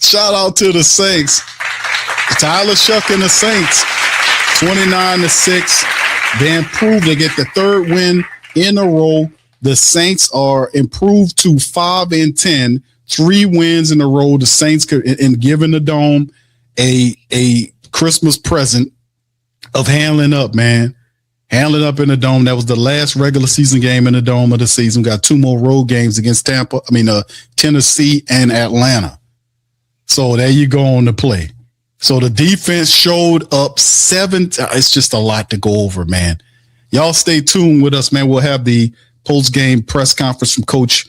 Shout out to the Saints. Tyler Shough and the Saints, 29-6. They improved. They get the third win in a row. The Saints are improved to 5-10, 3 wins in a row. The Saints could, and giving the Dome a Christmas present of handling up, man. Handling up in the Dome. That was the last regular season game in the Dome of the season. We got 2 more road games against Tennessee and Atlanta. So there you go on the play. So the defense showed up 7. It's just a lot to go over, man. Y'all stay tuned with us, man. We'll have the post-game press conference from Coach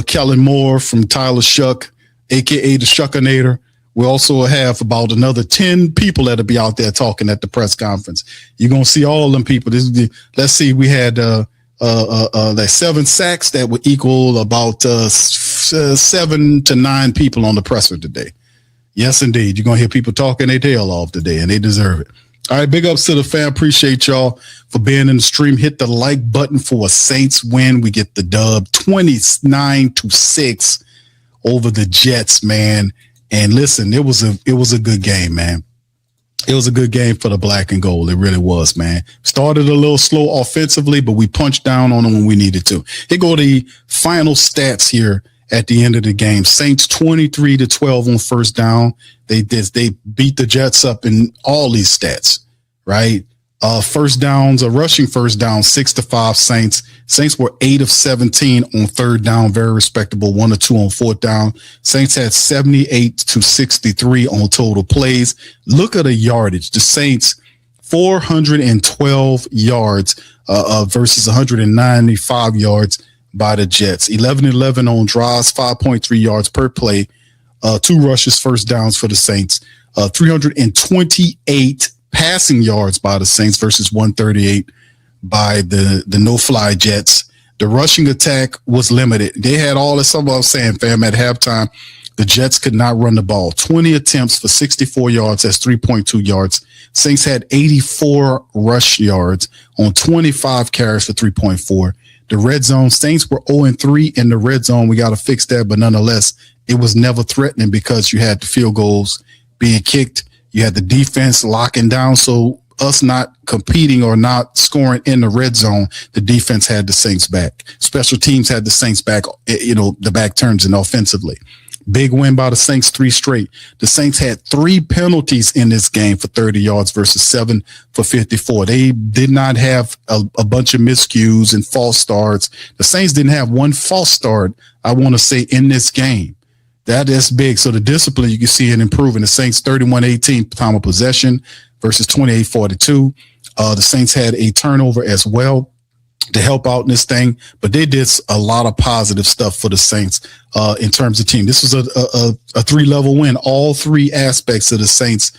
Kellen Moore, from Tyler Shough, a.k.a. the Shuckinator. We also have about another 10 people that'll be out there talking at the press conference. You're going to see all them people. Let's see, we had like 7 sacks that would equal about 7 to 9 people on the presser today. Yes, indeed. You're going to hear people talking their tail off today, and they deserve it. All right, big ups to the fan. Appreciate y'all for being in the stream. Hit the like button for a Saints win. We get the dub 29-6 over the Jets, man. And listen, it was a good game, man. It was a good game for the black and gold. It really was, man. Started a little slow offensively, but we punched down on them when we needed to. Here go the final stats here at the end of the game. Saints 23-12 on first down. They beat the Jets up in all these stats, right? First downs, rushing first down, 6-5 Saints. Saints were 8 of 17 on third down, very respectable. 1 or 2 on fourth down. Saints had 78-63 on total plays. Look at the yardage. The Saints 412 yards versus 195 yards by the Jets. 11-11 on drives, 5.3 yards per play. 2 rushes, first downs for the Saints. 328 passing yards by the Saints versus 138 by the no-fly Jets. The rushing attack was limited. They had all this. Something I was saying, fam, at halftime, the Jets could not run the ball. 20 attempts for 64 yards. That's 3.2 yards. Saints had 84 rush yards on 25 carries for 3.4. The red zone, Saints were 0-3 in the red zone. We got to fix that, but nonetheless, it was never threatening because you had the field goals being kicked. You had the defense locking down. So us not competing or not scoring in the red zone, the defense had the Saints back. Special teams had the Saints back, the back turns and offensively. Big win by the Saints, 3 straight. The Saints had 3 penalties in this game for 30 yards versus 7 for 54. They did not have a bunch of miscues and false starts. The Saints didn't have 1 false start, I want to say, in this game. That is big. So the discipline, you can see it improving. The Saints 31-18 time of possession versus 28-42. The Saints had a turnover as well to help out in this thing, but they did a lot of positive stuff for the Saints in terms of team. This was a 3-level win. All 3 aspects of the Saints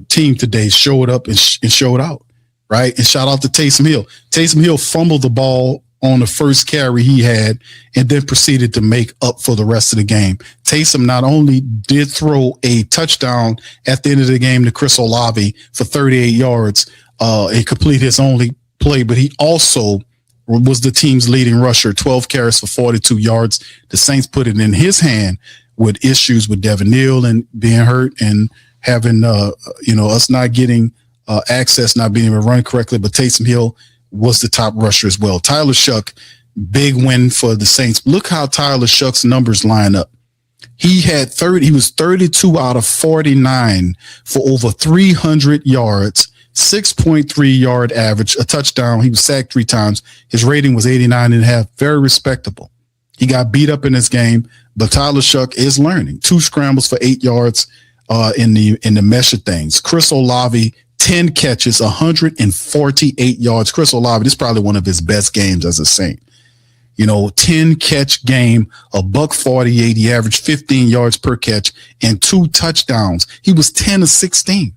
team today showed up and showed out, right? And shout out to Taysom Hill. Taysom Hill fumbled the ball on the first carry he had and then proceeded to make up for the rest of the game. Taysom not only did throw a touchdown at the end of the game to Chris Olave for 38 yards and complete his only play, but he also was the team's leading rusher, 12 carries for 42 yards. The Saints put it in his hand with issues with Devin Neal and being hurt and having, us not getting access, not being able to run correctly, but Taysom Hill was the top rusher as well. Tyler Shough, big win for the Saints. Look how Tyler Shough's numbers line up. He was 32 out of 49 for over 300 yards, 6.3 yard average, a touchdown. He was sacked 3 times. His rating was 89.5. Very respectable. He got beat up in this game, but Tyler Shough is learning. 2 scrambles for 8 yards in the mesh of things. Chris Olave, 10 catches, 148 yards. Chris Olave, this is probably one of his best games as a Saint. 10 catch game, $148. He averaged 15 yards per catch and 2 touchdowns. He was 10 of 16.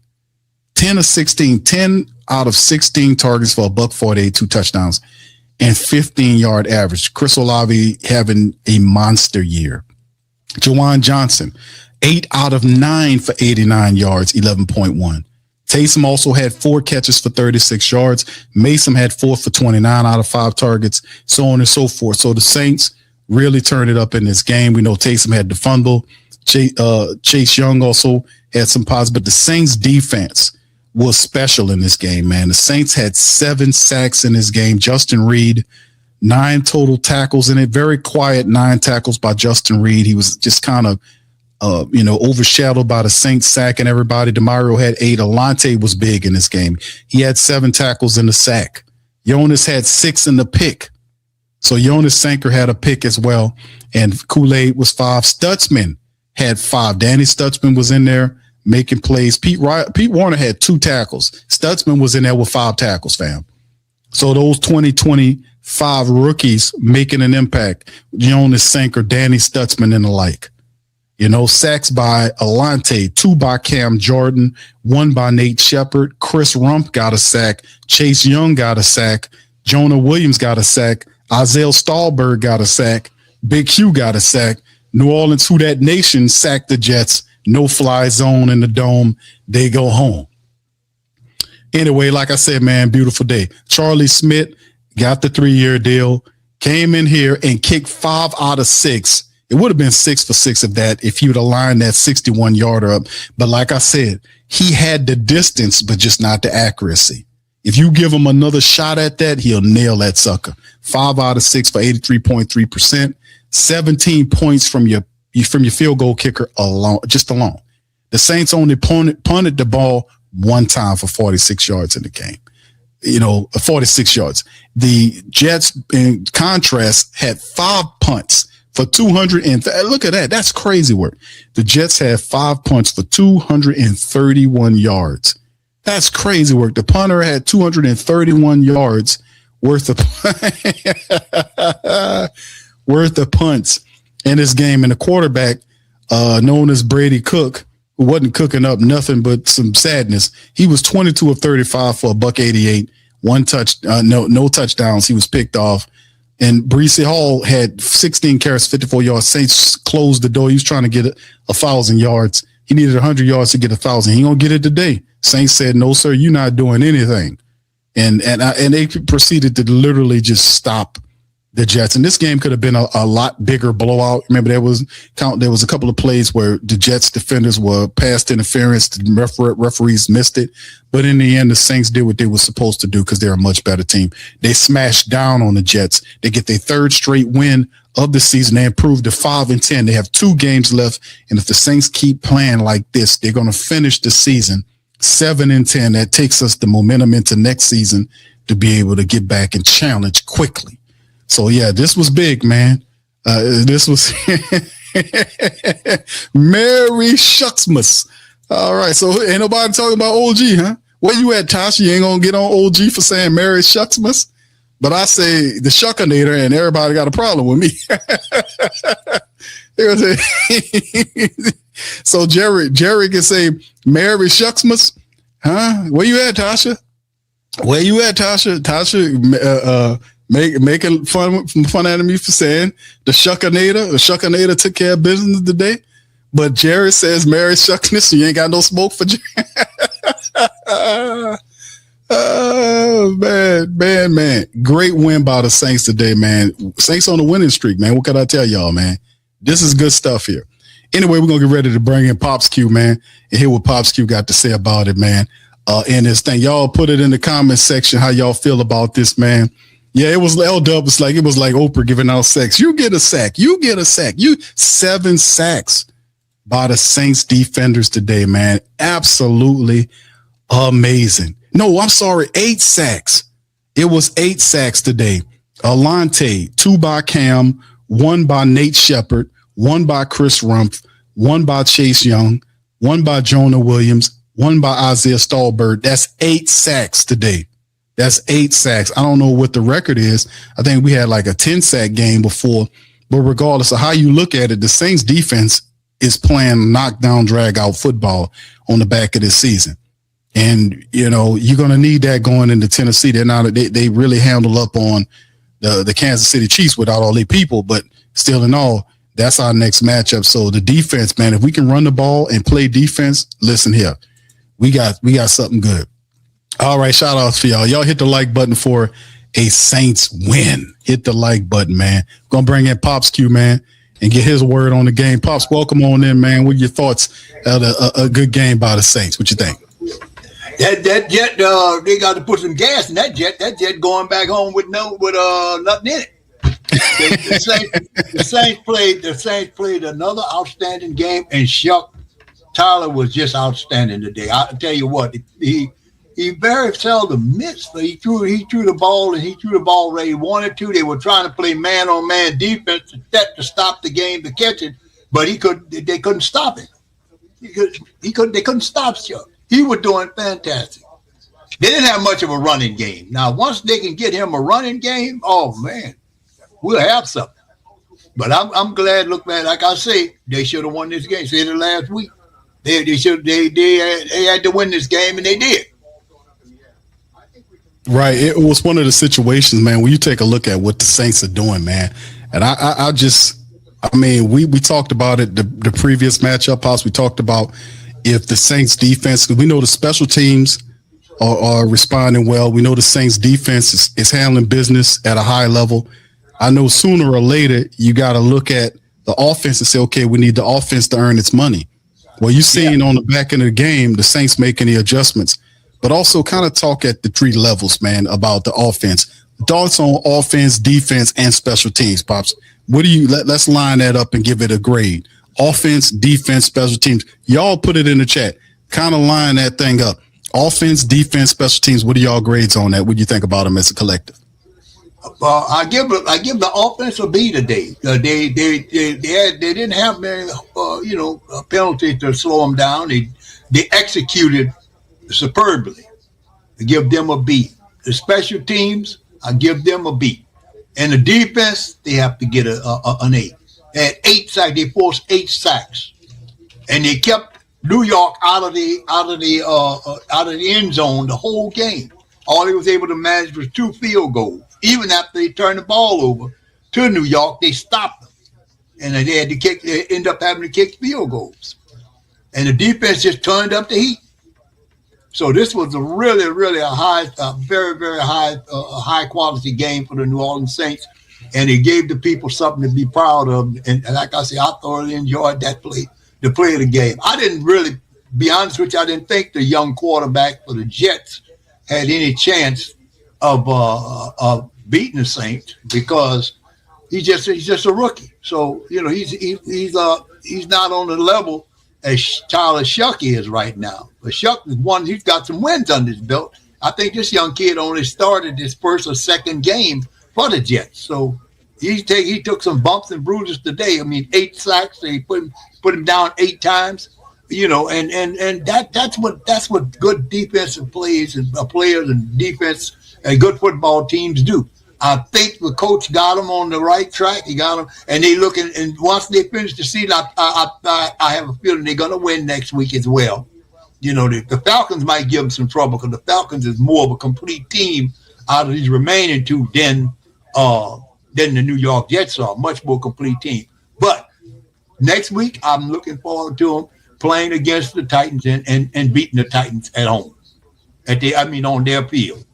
10 of 16, 10 out of 16 targets for $148, 2 touchdowns, and 15-yard average. Chris Olave having a monster year. Juwan Johnson, 8 out of 9 for 89 yards, 11.1. Taysom also had 4 catches for 36 yards. Mason had 4 for 29 out of 5 targets, so on and so forth. So the Saints really turned it up in this game. We know Taysom had the fumble. Chase Young also had some positive, but the Saints defense was special in this game, man. The Saints had 7 sacks in this game. Justin Reed, 9 total tackles in it. Very quiet 9 tackles by Justin Reed. He was just kind of, overshadowed by the Saints sacking everybody. DeMario had 8. Alante was big in this game. He had 7 tackles in the sack. Jonas had 6 in the pick. So Jonas Sanker had a pick as well. And Kool-Aid was 5. Stutzman had 5. Danny Stutzman was in there making plays. Pete Warner had 2 tackles. Stutzman was in there with 5 tackles, fam. So those 2025 rookies making an impact. Jonas Sanker, Danny Stutzman, and the like. Sacks by Alante, 2 by Cam Jordan, 1 by Nate Shepard. Chris Rump got a sack. Chase Young got a sack. Jonah Williams got a sack. Isaiah Stallberg got a sack. Big Hugh got a sack. New Orleans, Who Dat Nation, sacked the Jets. No fly zone in the dome. They go home. Anyway, like I said, man, beautiful day. Charlie Smyth got the 3-year deal, came in here and kicked 5 out of 6. It would have been 6 for 6 of that if he would have lined that 61-yarder up. But like I said, he had the distance, but just not the accuracy. If you give him another shot at that, he'll nail that sucker. 5 out of 6 for 83.3%. 17 points from your field goal kicker alone. The Saints only punted the ball 1 time for 46 yards in the game. 46 yards. The Jets, in contrast, had 5 punts for 200 and look at that. That's crazy work. The Jets had 5 punts for 231 yards. That's crazy work. The punter had 231 yards worth of punts in this game. And the quarterback, known as Brady Cook, who wasn't cooking up nothing but some sadness, he was 22 of 35 for $188, no touchdowns. He was picked off. And Breece Hall had 16 carries, 54 yards. Saints closed the door. He was trying to get 1,000 yards. He needed 100 yards to get 1,000. He ain't gonna get it today. Saints said, "No, sir, you're not doing anything," and they proceeded to literally just stop the Jets. And this game could have been a lot bigger blowout. Remember, there was a couple of plays where the Jets defenders were past interference. The referees missed it. But in the end, the Saints did what they were supposed to do because they're a much better team. They smashed down on the Jets. They get their 3rd straight win of the season. They improved to 5-10. They have 2 games left. And if the Saints keep playing like this, they're going to finish the season 7-10. That takes us the momentum into next season to be able to get back and challenge quickly. So, yeah, this was big, man. This was Merry Shucksmas. All right, so ain't nobody talking about OG, huh? Where you at, Tasha? You ain't going to get on OG for saying Merry Shucksmas? But I say the Shuckinator, and everybody got a problem with me. So Jerry can say Merry Shucksmas, huh? Where you at, Tasha? Where you at, Tasha? Tasha, making fun out of me for saying the Shuckinator took care of business today. But Jerry says Merry Shuckness, you ain't got no smoke for Jerry. Oh, man. Great win by the Saints today, man. Saints on the winning streak, man. What can I tell y'all, man? This is good stuff here. Anyway, we're going to get ready to bring in Pops Q, man, and hear what Pops Q got to say about it, man. And this thing, y'all put it in the comment section how y'all feel about this, man. Yeah, it was L-Dub. It was like Oprah giving out sacks. You get a sack. 7 sacks by the Saints defenders today, man. Absolutely amazing. No, I'm sorry, 8 sacks. It was 8 sacks today. Alante, 2 by Cam, 1 by Nate Shepard, 1 by Chris Rump, 1 by Chase Young, 1 by Jonah Williams, 1 by Isaiah Stallberg. That's 8 sacks today. That's 8 sacks. I don't know what the record is. I think we had like a 10-sack game before. But regardless of how you look at it, the Saints defense is playing knockdown, drag-out football on the back of this season. And, you're going to need that going into Tennessee. They really handle up on the Kansas City Chiefs without all their people. But still in all, that's our next matchup. So the defense, man, if we can run the ball and play defense, listen here, we got something good. All right, shout outs for y'all. Y'all hit the like button for a Saints win. Hit the like button, man. Gonna bring in Pops Q, man, and get his word on the game. Pops, welcome on in, man. What are your thoughts at a good game by the Saints? What you think? That jet, they got to put some gas in that jet. That jet going back home with nothing in it. The Saints played another outstanding game, and Shough Tyler was just outstanding today. I tell you what, he very seldom missed. He threw the ball, and he threw the ball where he wanted to. They were trying to play man-on-man defense to stop the game, to catch it, but they couldn't stop it. They couldn't stop Shough. He was doing fantastic. They didn't have much of a running game. Now, once they can get him a running game, oh man, we'll have something. But I'm glad. Look, man, like I say, they should have won this game. Said it last week. They had to win this game, and they did. Right. It was one of the situations, man, when you take a look at what the Saints are doing, man. And we talked about it the previous matchup, Pops. We talked about if the Saints defense, because we know the special teams are responding well. We know the Saints defense is handling business at a high level. I know sooner or later you got to look at the offense and say, okay, we need the offense to earn its money. Well, you're seeing on the back end of the game, the Saints making the adjustments, but also kind of talk at the three levels, man, about the offense. Thoughts on offense, defense, and special teams, Pops. What do you, let's line that up and give it a grade. Offense, defense, special teams. Y'all put it in the chat. Kind of line that thing up. Offense, defense, special teams. What are y'all grades on that? What do you think about them as a collective? I give the offense a B today. They didn't have many penalties to slow them down. They executed superbly. I give them a B. The special teams, I give them a B. And the defense, they have to get an A. They had 8 sacks. They forced 8 sacks, and they kept New York out of the end zone the whole game. All he was able to manage was 2 field goals. Even after they turned the ball over to New York, they stopped them, and they had to kick. They end up having to kick field goals, and the defense just turned up the heat. So this was a really, really very, very high quality game for the New Orleans Saints. And it gave the people something to be proud of. And like I said, I thoroughly enjoyed the play of the game. I didn't really, be honest with you, I didn't think the young quarterback for the Jets had any chance of beating the Saints because he's just a rookie. So, he's not on the level as Charlie Shough is right now. But Shough is one, he's got some wins under his belt. I think this young kid only started his first or second game for the Jets. So he took some bumps and bruises today. 8 sacks. They put him down 8 times. And that's what good defensive players and defense and good football teams do. I think the coach got them on the right track. He got them, and they looking. And once they finish the season, I have a feeling they're going to win next week as well. The Falcons might give them some trouble because the Falcons is more of a complete team out of these remaining 2 than the New York Jets are. Much more complete team. But next week, I'm looking forward to them playing against the Titans and beating the Titans at home, on their field.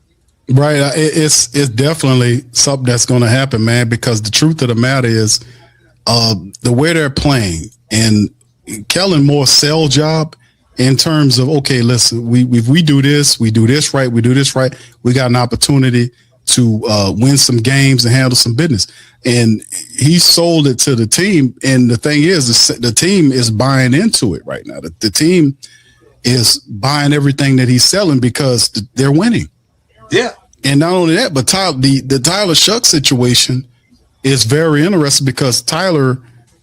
Right. It's definitely something that's going to happen, man, because the truth of the matter is the way they're playing and Kellen Moore's sell job in terms of, okay, listen, we do this right, we got an opportunity to win some games and handle some business. And he sold it to the team. And the thing is, the team is buying into it right now. The team is buying everything that he's selling because they're winning. Yeah. And not only that, but the Tyler Shough situation is very interesting because Tyler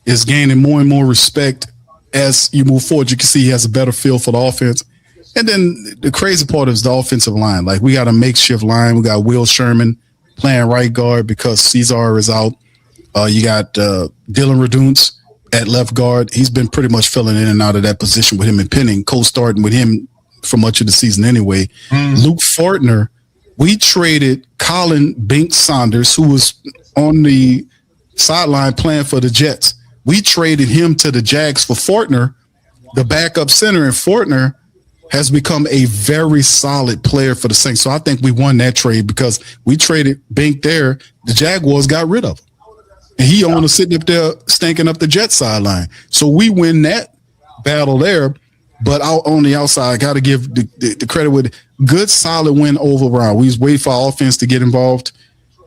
is gaining more and more respect as you move forward. You can see he has a better feel for the offense. And then the crazy part is the offensive line. Like, we got a makeshift line. We got Will Sherman playing right guard because Cesar is out. You got Dylan Radunz at left guard. He's been pretty much filling in and out of that position with him and Penning, co-starting with him for much of the season anyway. Luke Fortner, we traded Colin Binks Saunders, who was on the sideline playing for the Jets. We traded him to the Jags for Fortner, the backup center, and Fortner has become a very solid player for the Saints. So I think we won that trade because we traded Bink there. The Jaguars got rid of him. And he only sitting up there stinking up the Jets sideline. So we win that battle there. But out on the outside, I got to give the credit with good, solid win overall. We just wait for our offense to get involved,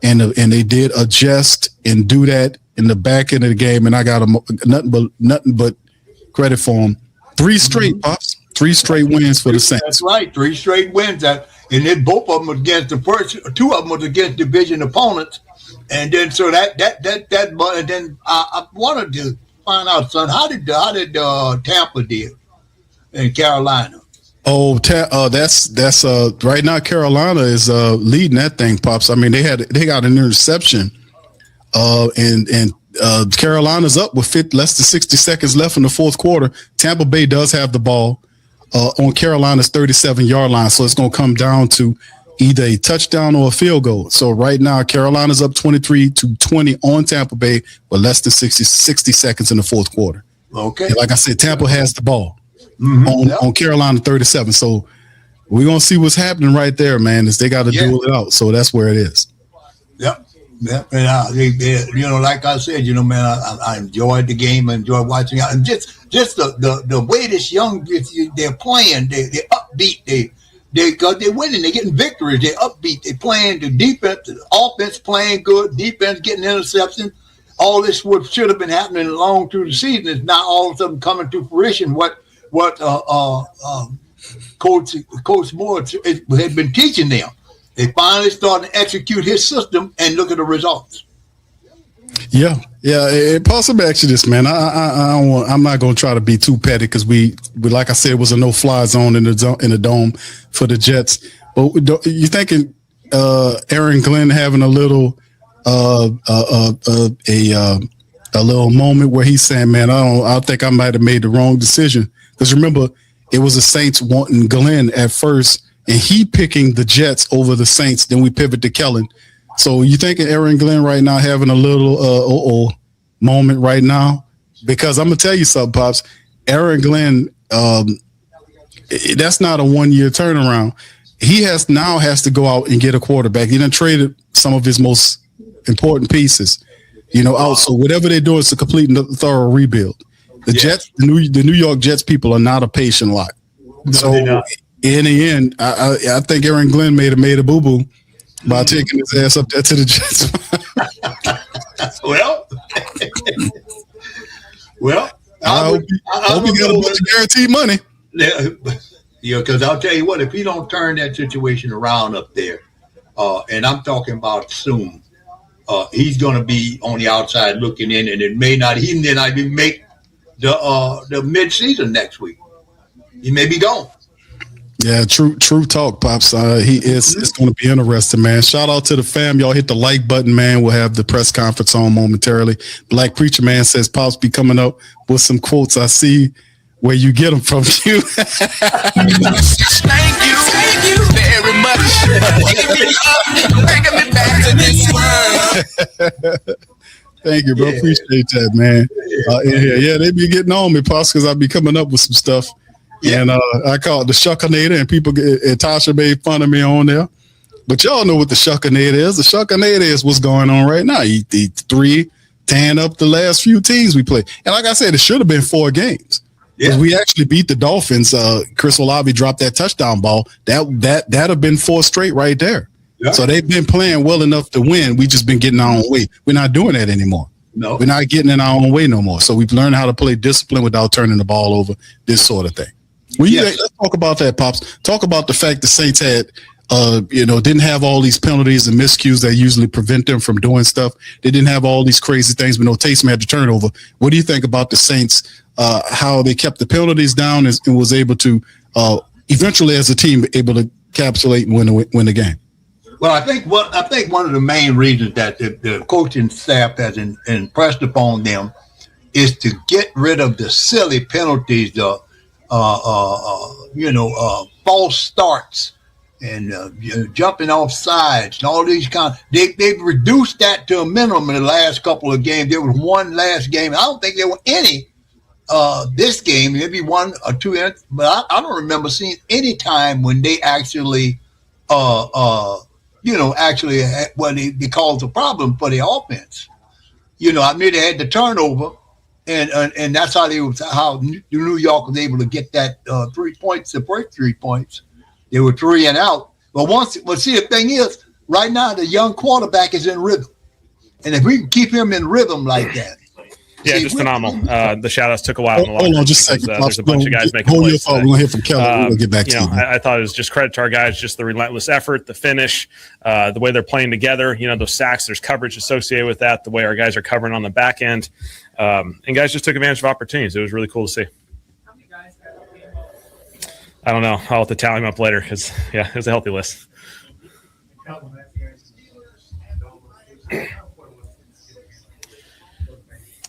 and they did adjust and do that in the back end of the game. And I got nothing but credit for them. 3 straight, Pops. 3 straight wins for the Saints. That's right. 3 straight wins. And then both of them against the first 2 of them was against division opponents. And then so that and then I wanted to find out, son, how did Tampa do in Carolina? Oh, that's right now Carolina is leading that thing, Pops. I mean, they got an interception, and Carolina's up with less than 60 seconds left in the fourth quarter. Tampa Bay does have the ball on Carolina's 37-yard line, so it's going to come down to either a touchdown or a field goal. So right now, Carolina's up 23-20 on Tampa Bay with less than 60 seconds in the fourth quarter. Okay. And like I said, Tampa has the ball on Carolina 37. So we're going to see what's happening right there, man, is they got to duel it out. So that's where it is. Yep. Yeah, and like I said, man, I enjoyed the game. I enjoyed watching it, and just the way this they're playing, they're upbeat. Because they're winning, they're getting victories. They're upbeat. They're playing the defense, the offense playing good, defense getting interception. All this what should have been happening along through the season is now all of a sudden coming to fruition. What Coach Moore had been teaching them. They finally started to execute his system, and look at the results. Yeah. Possibly actually this, man. I'm not going to try to be too petty because we like I said, it was a no-fly zone in the dome for the Jets. But you thinking Aaron Glenn having a little a little moment where he's saying, "Man, I think I might have made the wrong decision." Because remember, it was the Saints wanting Glenn at first, and he picking the Jets over the Saints. Then we pivot to Kellen. So you thinking Aaron Glenn right now having a little moment right now? Because I'm gonna tell you something, Pops. Aaron Glenn, that's not a 1-year turnaround. He has to go out and get a quarterback. He done traded some of his most important pieces, out. So whatever they're doing is a complete and thorough rebuild. The Jets, the New York Jets people are not a patient lot. So in the end, I think Aaron Glenn made a boo-boo by taking his ass up there to the Jets. I hope he got a bunch of guaranteed money. Yeah, because I'll tell you what, if he don't turn that situation around up there, and I'm talking about soon, he's going to be on the outside looking in, and it may not even make the mid-season next week. He may be gone. Yeah, true talk, Pops. It's going to be interesting, man. Shout out to the fam. Y'all hit the like button, man. We'll have the press conference on momentarily. Black Preacher Man says Pops be coming up with some quotes. I see where you get them from. You. Thank you very much. Bringing me back to this world. Thank you, bro. Yeah. Appreciate that, man. They be getting on me, Pops, because I be coming up with some stuff. Yeah. And I call it the Shuckinator, and Tasha made fun of me on there. But y'all know what the Shuckinator is. The Shuckinator is what's going on right now. He 3-10 up the last few teams we played. And like I said, it should have been 4 games. Yeah. We actually beat the Dolphins. Chris Olave dropped that touchdown ball. That'd have been 4 straight right there. Yeah. So they've been playing well enough to win. We just been getting our own way. We're not doing that anymore. No, we're not getting in our own way no more. So we've learned how to play discipline without turning the ball over, this sort of thing. Let's talk about that, Pops. Talk about the fact the Saints had, didn't have all these penalties and miscues that usually prevent them from doing stuff. They didn't have all these crazy things, but no, Taysom had to turn over. What do you think about the Saints, how they kept the penalties down and was able to eventually, as a team, able to encapsulate and win the game? Well, I think one of the main reasons that the coaching staff has impressed upon them is to get rid of the silly penalties, false starts and jumping off sides and all these they've reduced that to a minimum in the last couple of games. There was one last game. I don't think there were any this game, maybe 1 or 2, but I don't remember seeing any time when they actually, actually what they caused a problem for the offense. I mean, they had the turnover, and that's how New York was able to get that 3 points, the first 3 points. They were 3 and out. But see, the thing is, right now the young quarterback is in rhythm, and if we can keep him in rhythm like that. Yeah, just phenomenal. The shout-outs took a while. Hold on just a second. There's a bunch of guys making hold plays. We're going to hear from Kelly. We'll get back to you. I thought it was just credit to our guys, just the relentless effort, the finish, the way they're playing together. Those sacks, there's coverage associated with that, the way our guys are covering on the back end. And guys just took advantage of opportunities. It was really cool to see. I don't know. I'll have to tally them up later because, it was a healthy list.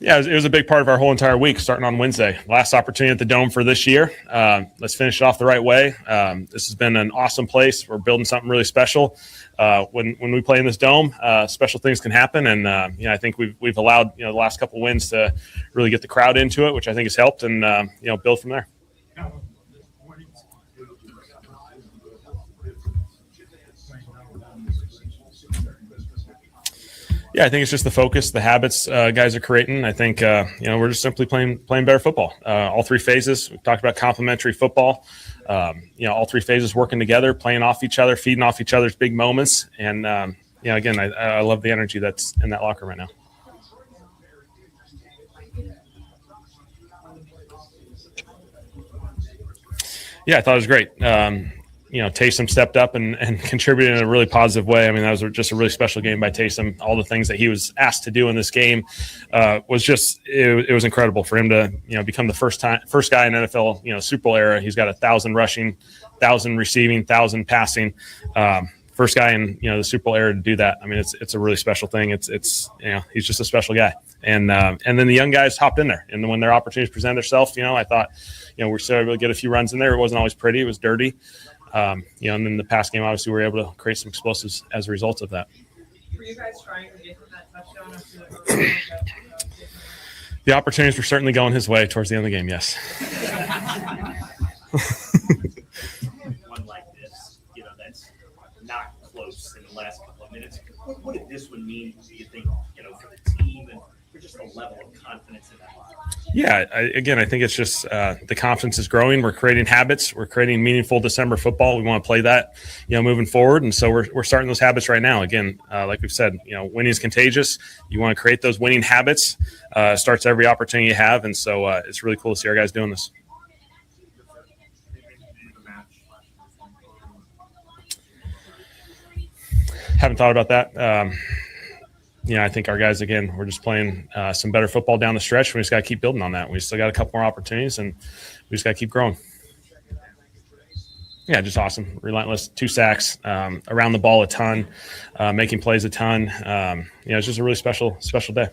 Yeah, it was a big part of our whole entire week, starting on Wednesday. Last opportunity at the Dome for this year. Let's finish it off the right way. This has been an awesome place. We're building something really special. When we play in this Dome, special things can happen, and I think we've allowed the last couple of wins to really get the crowd into it, which I think has helped, and build from there. Yeah, I think it's just the focus, the habits guys are creating. I think we're just simply playing better football. All 3 phases. We talked about complementary football. All 3 phases working together, playing off each other, feeding off each other's big moments. And again, I love the energy that's in that locker right now. Yeah, I thought it was great. Taysom stepped up and contributed in a really positive way. I mean, that was just a really special game by Taysom. All the things that he was asked to do in this game was just it was incredible for him to become the first guy in NFL Super Bowl era. He's got 1,000 rushing, 1,000 receiving, 1,000 passing. First guy in the Super Bowl era to do that. I mean, it's a really special thing. It's he's just a special guy. And then the young guys hopped in there, and when their opportunities present themselves, I thought we're still able to get a few runs in there. It wasn't always pretty. It was dirty. And then the pass game, obviously, we were able to create some explosives as a result of that. Were you guys trying to get him that touchdown? The opportunities were certainly going his way towards the end of the game, yes. One like this, that's not close in the last couple of minutes. What did this one mean, do you think, for the team and for just the level of confidence in that line? Yeah, I think it's just the confidence is growing. We're creating habits. We're creating meaningful December football. We want to play that, moving forward. And so we're starting those habits right now. Again, like we've said, winning is contagious. You want to create those winning habits. Starts every opportunity you have. And so it's really cool to see our guys doing this. Haven't thought about that. I think our guys, again, we're just playing some better football down the stretch. We just got to keep building on that. We still got a couple more opportunities, and we just got to keep growing. Yeah, just awesome. Relentless. 2 sacks, around the ball a ton, making plays a ton. It's just a really special day.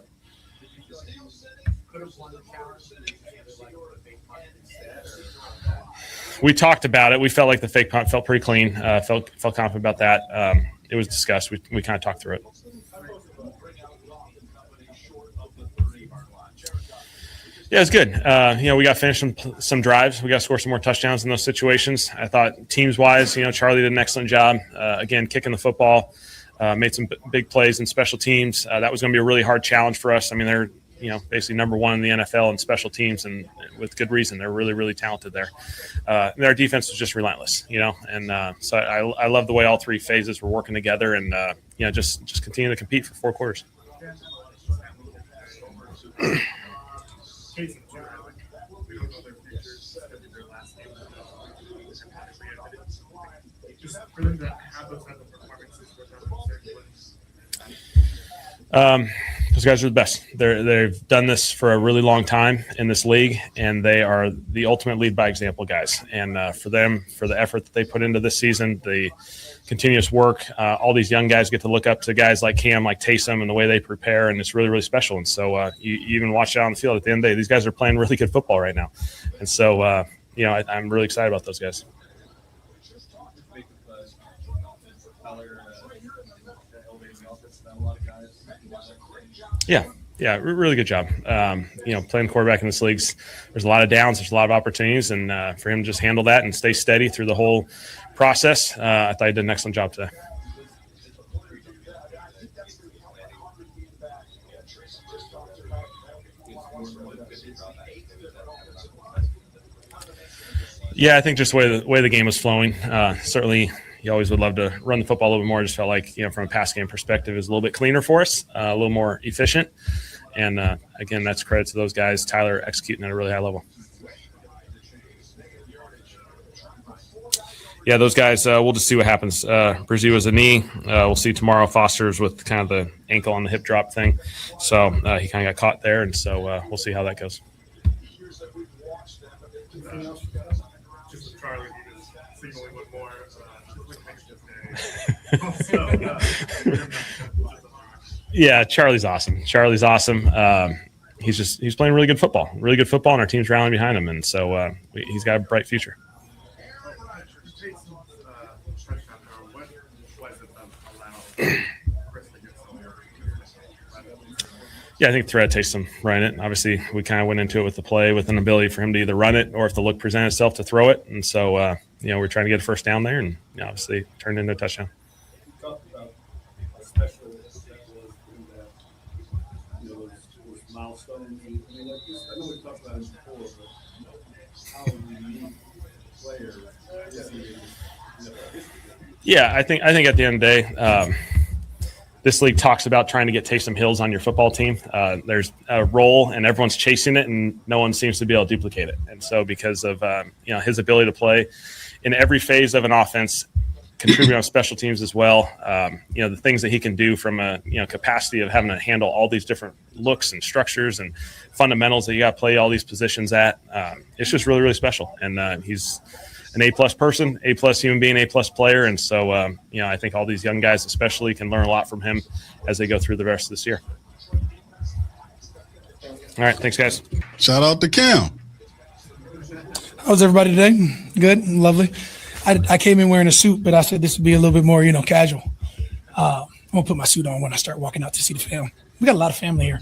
We talked about it. We felt like the fake punt felt pretty clean. Felt confident about that. It was discussed. We kind of talked through it. Yeah, it's good. We got to finish some drives. We got to score some more touchdowns in those situations. I thought teams-wise, Charlie did an excellent job. Again, kicking the football, made some big plays in special teams. That was going to be a really hard challenge for us. I mean, they're basically number 1 in the NFL in special teams, and with good reason. They're really, really talented there. And our defense was just relentless, And so I love the way all 3 phases were working together, and just continue to compete for 4 quarters. Those guys are the best. They've done this for a really long time in this league, and they are the ultimate lead by example guys. And for them, for the effort that they put into this season, the continuous work, all these young guys get to look up to guys like Cam, like Taysom, and the way they prepare, and it's really, really special. And so you even watch it on the field at the end of the day, these guys are playing really good football right now. And so, I'm really excited about those guys. Yeah, really good job. Playing quarterback in this league, there's a lot of downs, there's a lot of opportunities, and for him to just handle that and stay steady through the whole process, I thought he did an excellent job today. Yeah, I think just the way the game was flowing. Certainly, you always would love to run the football a little bit more. I just felt like, from a pass game perspective, it was a little bit cleaner for us, a little more efficient. And, again, that's credit to those guys. Tyler executing at a really high level. Yeah, those guys, we'll just see what happens. Brizzy was a knee. We'll see tomorrow. Foster's with kind of the ankle on the hip drop thing. So he kind of got caught there, and so we'll see how that goes. Just with Charlie, he was signaling one more. Yeah, Charlie's awesome. He's playing really good football, and our team's rallying behind him, and so he's got a bright future. Yeah, I think the threat takes some running it. Obviously, we kind of went into it with the play with an ability for him to either run it or if the look presented itself to throw it. And so, we're trying to get a first down there and obviously turned into a touchdown. You talked about how special that was those milestones. I know we talked about it before, but how unique players. Yeah, I think at the end of the day, this league talks about trying to get Taysom Hills on your football team. There's a role, and everyone's chasing it, and no one seems to be able to duplicate it. And so because of his ability to play in every phase of an offense, contribute on special teams as well, the things that he can do from a capacity of having to handle all these different looks and structures and fundamentals that you got to play all these positions at, it's just really, really special. And he's an A-plus person, A-plus human being, A-plus player. And so, I think all these young guys especially can learn a lot from him as they go through the rest of this year. All right. Thanks, guys. Shout out to Cam. How's everybody today? Good, lovely. I came in wearing a suit, but I said this would be a little bit more, casual. I'm going to put my suit on when I start walking out to see the family. We got a lot of family here.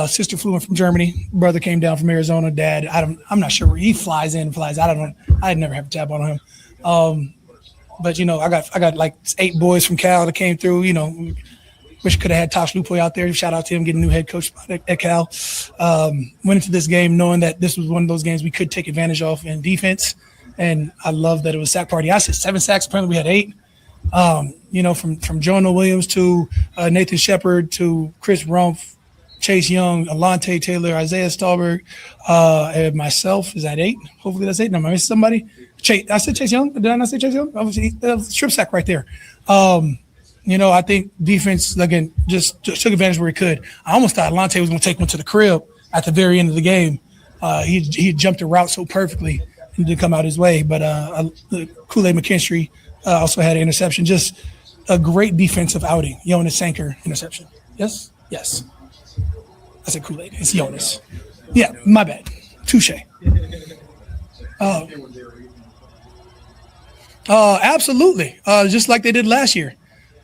Sister flew in from Germany. Brother came down from Arizona. Dad, I'm not sure where he flies in, flies out. I don't know. I'd never have a tab on him. But I got like 8 boys from Cal that came through. Wish I could have had Tosh Lupoy out there. Shout out to him getting a new head coach spot at Cal. Went into this game knowing that this was one of those games we could take advantage of in defense. And I love that it was sack party. I said 7 sacks. Apparently we had 8. From Jonah Williams to Nathan Shepard to Chris Rumpf, Chase Young, Alante Taylor, Isaiah Stallberg, and myself. Is that 8? Hopefully that's 8. No, am I missing somebody? I said Chase Young. Did I not say Chase Young? Obviously, strip sack right there. I think defense, again, just took advantage where he could. I almost thought Alante was going to take one to the crib at the very end of the game. He jumped the route so perfectly and didn't come out his way. But Kool-Aid McKinstry also had an interception. Just a great defensive outing. Jonas Sanker interception. Yes? Yes. I said Kool-Aid. It's Jonas. Yeah, my bad. Touche. Absolutely. Just like they did last year.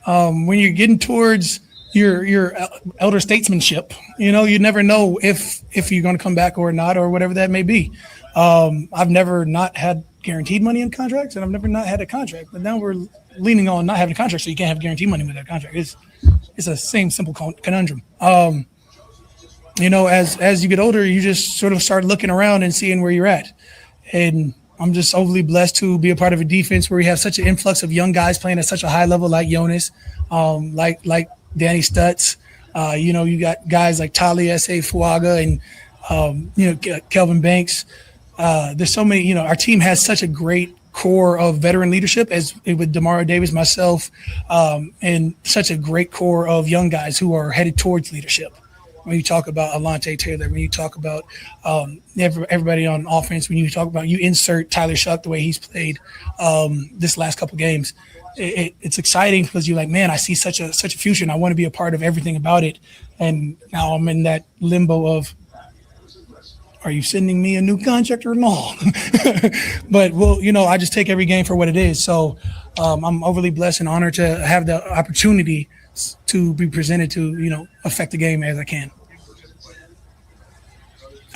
When you're getting towards your elder statesmanship, you never know if you're going to come back or not or whatever that may be. I've never not had guaranteed money in contracts, and I've never not had a contract. But now we're leaning on not having a contract, so you can't have guaranteed money with that contract. It's a same simple conundrum. As you get older, you just sort of start looking around and seeing where you're at. And I'm just overly blessed to be a part of a defense where we have such an influx of young guys playing at such a high level, like Jonas, like Danny Stutz. You got guys like Tali S.A. Fuaga and, Kelvin Banks. There's so many, our team has such a great core of veteran leadership with Demario Davis, myself, and such a great core of young guys who are headed towards leadership. When you talk about Alante Taylor, when you talk about everybody on offense, when you insert Tyler Shough the way he's played this last couple games, it's exciting because you're like, man, I see such a future, and I want to be a part of everything about it. And now I'm in that limbo of, are you sending me a new contract or no? But I just take every game for what it is. So I'm overly blessed and honored to have the opportunity to be presented to, affect the game as I can.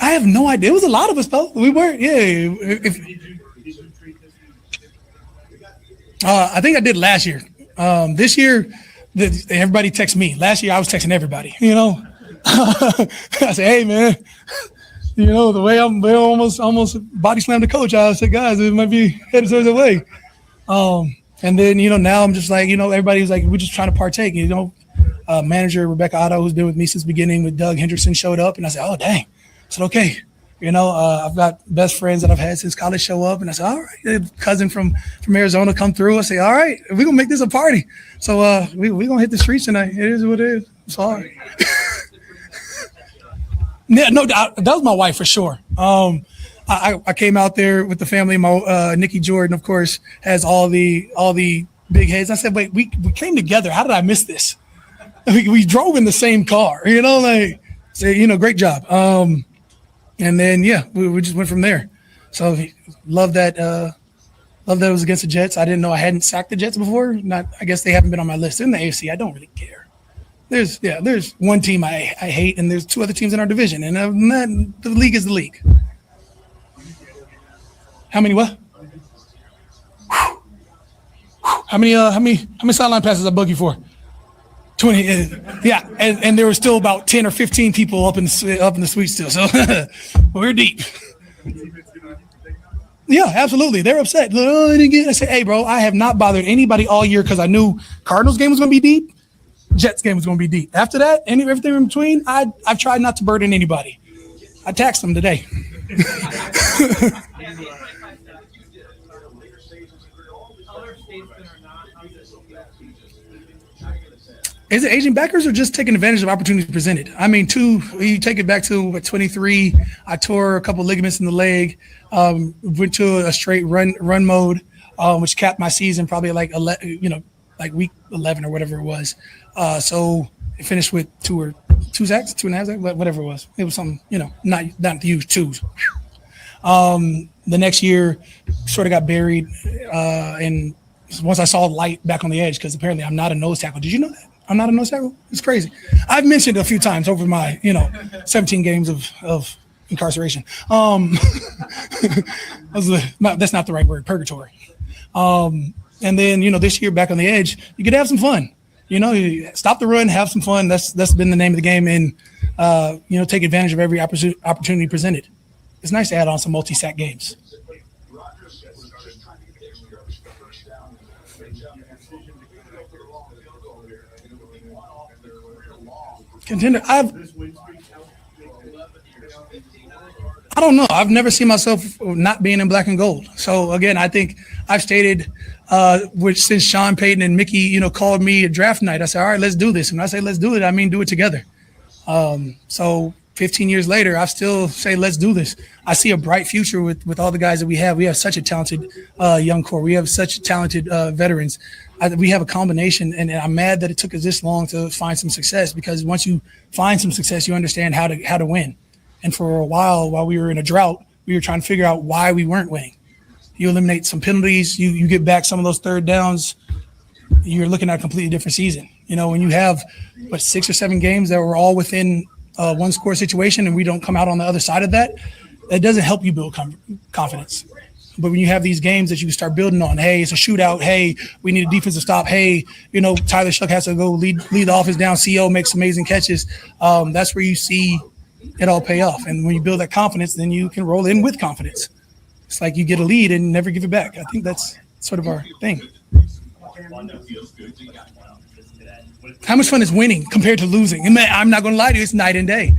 I have no idea. It was a lot of us though. We were, yeah. I think I did last year. This year, everybody texts me. Last year, I was texting everybody. You know, I said, "Hey, man, you know the way I'm almost body slammed the coach." I said, "Guys, it might be headed towards the way." And then now I'm just like, everybody was like, we're just trying to partake. Manager Rebecca Otto, who's been with me since the beginning, with Doug Henderson, showed up, and I said, "Oh, dang." I said, "Okay." I've got best friends that I've had since college show up, and I said, "All right." A cousin from Arizona come through. I say, "All right, we're gonna make this a party." So we're gonna hit the streets tonight. It is what it is. I'm sorry. Yeah, no doubt. That was my wife for sure. I came out there with the family. My Nikki Jordan, of course, has all the big heads. I said, "Wait, we came together. How did I miss this?" We drove in the same car. Great job. And then we just went from there. So love that. Love that it was against the Jets. I didn't know I hadn't sacked the Jets before. I guess they haven't been on my list in the AFC. I don't really care. There's one team I hate, and there's two other teams in our division, and other than that, the league is the league. How many what? How many sideline passes I bug you for? 20. Yeah, and there were still about 10 or 15 people up in the suite still. So we're deep. Yeah, absolutely. They're upset. I said, "Hey, bro, I have not bothered anybody all year because I knew Cardinals game was going to be deep, Jets game was going to be deep. After that, everything in between, I've tried not to burden anybody. I taxed them today." Is it aging backers or just taking advantage of opportunities presented? I mean, you take it back to 23. I tore a couple ligaments in the leg, went to a straight run mode, which capped my season probably at like week 11 or whatever it was. So it finished with two sacks, 2.5 sacks, whatever it was. It was something, not the huge twos. The next year sort of got buried. And once I saw light back on the edge, because apparently I'm not a nose tackle. Did you know that? I'm not a nose tackle? It's crazy. I've mentioned it a few times over my, 17 games of incarceration. That's not the right word, purgatory. And then, this year back on the edge, you could have some fun. You stop the run, have some fun. That's been the name of the game, and, take advantage of every opportunity presented. It's nice to add on some multi-sack games. Contender. I don't know. I've never seen myself not being in black and gold. So again, I think I've stated, which since Sean Payton and Mickey, called me at draft night, I said, "All right, let's do this." And when I say let's do it, I mean do it together. So 15 years later, I still say let's do this. I see a bright future with all the guys that we have. We have such a talented young core. We have such talented veterans. We have a combination, and I'm mad that it took us this long to find some success, because once you find some success, you understand how to win. And for a while we were in a drought, we were trying to figure out why we weren't winning. You eliminate some penalties, you get back some of those third downs, you're looking at a completely different season. When you have 6 or 7 games that were all within one score situation, and we don't come out on the other side of that, that doesn't help you build confidence. But when you have these games that you can start building on, hey, it's a shootout. Hey, we need a defensive stop. Hey, Tyler Shough has to go lead the offense down. CO makes amazing catches. That's where you see it all pay off. And when you build that confidence, then you can roll in with confidence. It's like you get a lead and never give it back. I think that's sort of our thing. How much fun is winning compared to losing? And I'm not going to lie to you, it's night and day.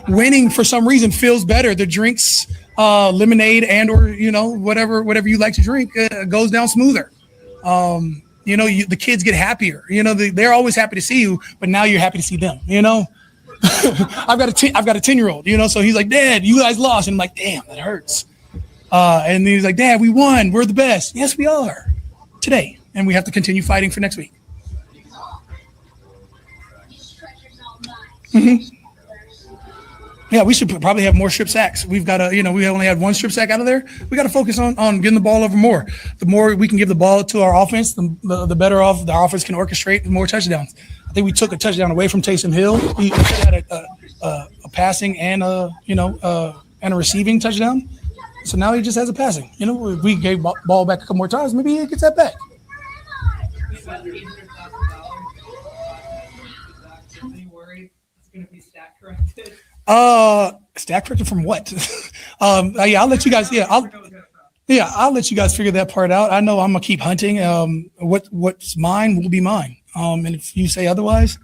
Winning for some reason feels better. The drinks, lemonade and or whatever you like to drink goes down smoother. The kids get happier. They're always happy to see you, but now you're happy to see them. I've got a 10-year-old. So he's like, "Dad, you guys lost," and I'm like, "Damn, that hurts." And he's like, "Dad, we won. We're the best." Yes, we are today, and we have to continue fighting for next week. Mm-hmm. Yeah, we should probably have more strip sacks. We've got to, we only had 1 strip sack out of there. We got to focus on getting the ball over more. The more we can give the ball to our offense, the better off the offense can orchestrate more touchdowns. I think we took a touchdown away from Taysom Hill. We had a passing and a receiving touchdown. So now he just has a passing. You know, if we gave ball back a couple more times, maybe he gets that back. Any worry it's going to be stat corrected? Stat corrected from what? Yeah, I'll let you guys. I'll let you guys figure that part out. I know I'm gonna keep hunting. What's mine will be mine. And if you say otherwise,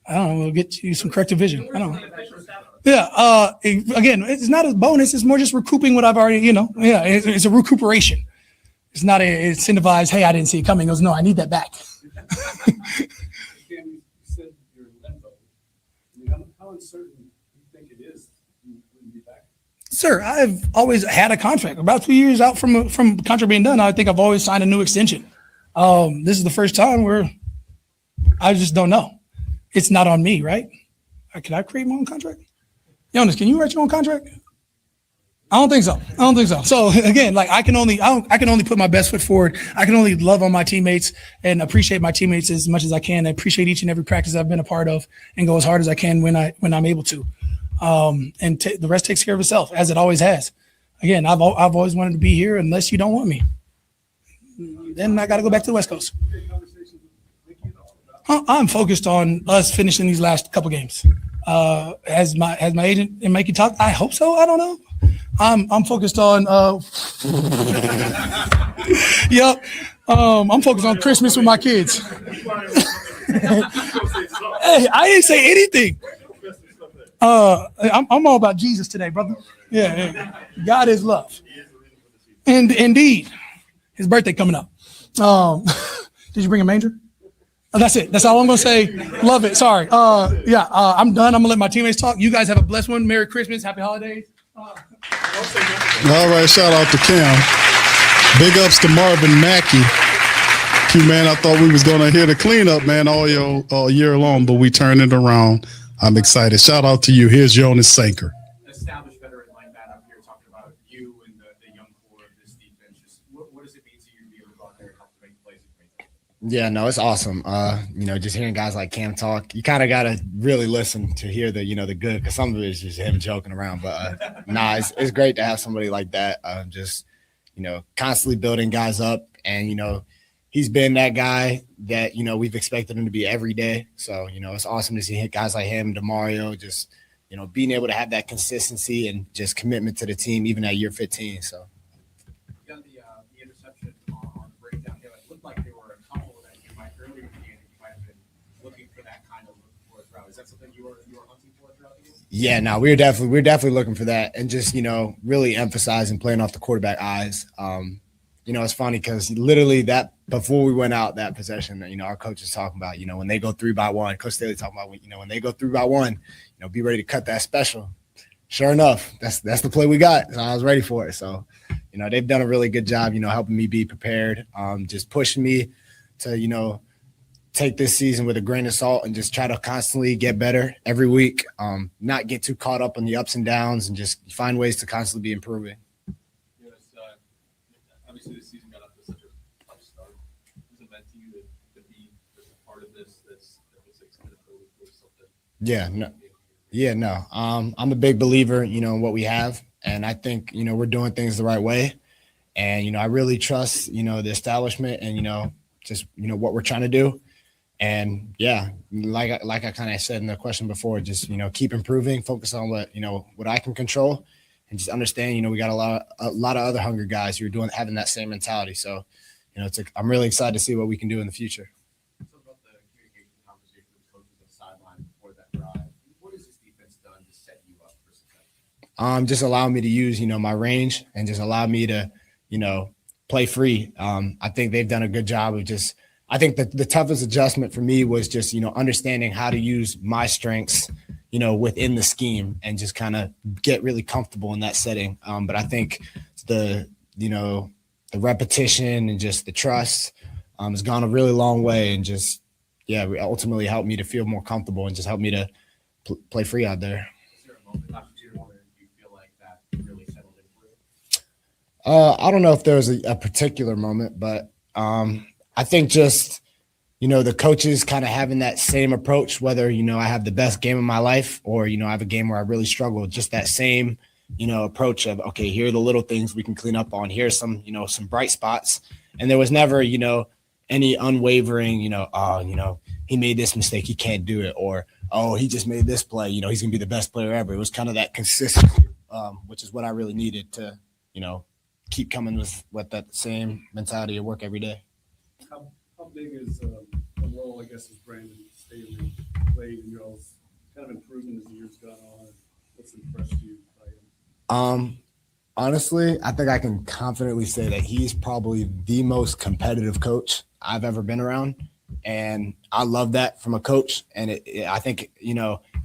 I don't know. We'll get you some corrective vision. I don't know. Yeah. Again, it's not a bonus. It's more just recouping what I've already. You know. Yeah. It's a recuperation. It's not a incentivized. Hey, I didn't see it coming. It goes, no, I need that back. Cam, you said you're in limbo. I mean, how uncertain do you think it is you wouldn't be back? Sir, I've always had a contract. About 2 years out from contract being done, I think I've always signed a new extension. This is the first time where I just don't know. It's not on me, right? Can I create my own contract? Jonas, can you write your own contract? I don't think so. So again, like I can only put my best foot forward. I can only love on my teammates and appreciate my teammates as much as I can. I appreciate each and every practice I've been a part of and go as hard as I can when I'm able to. And the rest takes care of itself, as it always has. Again, I've always wanted to be here. Unless you don't want me, then I got to go back to the West Coast. I'm focused on us finishing these last couple games. Has my agent and Mikey talked? I hope so. I don't know. I'm focused on. Yep. I'm focused on Christmas with my kids. Hey, I didn't say anything. I'm all about Jesus today, brother. Yeah. God is love. And indeed, his birthday coming up. Did you bring a manger? Oh, that's it. That's all I'm going to say. Love it. Sorry. I'm done. I'm going to let my teammates talk. You guys have a blessed one. Merry Christmas. Happy holidays. All right. Shout out to Cam. Big ups to Marvin Mackey. Q, man, I thought we was going to hit a cleanup, man, all year long, but we turned it around. I'm excited. Shout out to you. Here's Jonas Sanker. Established veteran like that up here talking about you and the young core of this defense. Just what does it mean to you to be able to go out there and help make plays? Yeah, no, it's awesome. Just hearing guys like Cam talk, you kind of got to really listen to hear the good, because some of it is just him joking around. But it's great to have somebody like that. Constantly building guys up, and he's been that guy that we've expected him to be every day. So it's awesome to see guys like him, DeMario, just being able to have that consistency and just commitment to the team, even at year 15. So. You got the interception on the breakdown here. It looked like there were a couple that you might earlier in the game that you might have been looking for that kind of look for throughout. Is that something you were hunting for throughout the game? Yeah, no, we're definitely looking for that, and just really emphasizing playing off the quarterback eyes. It's funny because literally that before we went out that possession, our coach is talking about, when they go 3-by-1, Coach Staley talking about, when they go 3-by-1, be ready to cut that special. Sure enough, that's the play we got. So I was ready for it. So, they've done a really good job, helping me be prepared, just pushing me to, take this season with a grain of salt and just try to constantly get better every week, not get too caught up on the ups and downs, and just find ways to constantly be improving. Obviously, this season got off to such a tough start. What does it mean to you to be a part of this? That's excited for something. No. I'm a big believer, in what we have, and I think we're doing things the right way, and I really trust the establishment and just what we're trying to do, and like I kind of said in the question before, just keep improving, focus on what I can control. And just understand, we got a lot of other hungry guys who are having that same mentality. So, I'm really excited to see what we can do in the future. Talk about the communication conversation with coaches on the sideline before that drive. What has this defense done to set you up for success? Just allow me to use, my range, and just allow me to, play free. I think they've done a good job of just. I think that the toughest adjustment for me was just, understanding how to use my strengths, within the scheme, and just kind of get really comfortable in that setting. But I think the repetition and just the trust has gone a really long way, and just, ultimately helped me to feel more comfortable and just helped me to play free out there. Is there a moment last year where you feel like that really settled in for you? I don't know if there was a particular moment, but I think just, the coaches kind of having that same approach, whether, I have the best game of my life or, I have a game where I really struggle, just that same, approach of, okay, here are the little things we can clean up on. Here's some, some bright spots. And there was never, any unwavering, he made this mistake, he can't do it. Or, oh, he just made this play, he's going to be the best player ever. It was kind of that consistency, which is what I really needed to, keep coming with that same mentality of work every day. How big is the role, I guess, as Brandon Staley played in y'all's kind of improvement as the years gone on? What's impressed you by him? Honestly, I think I can confidently say that he's probably the most competitive coach I've ever been around. And I love that from a coach. And I think,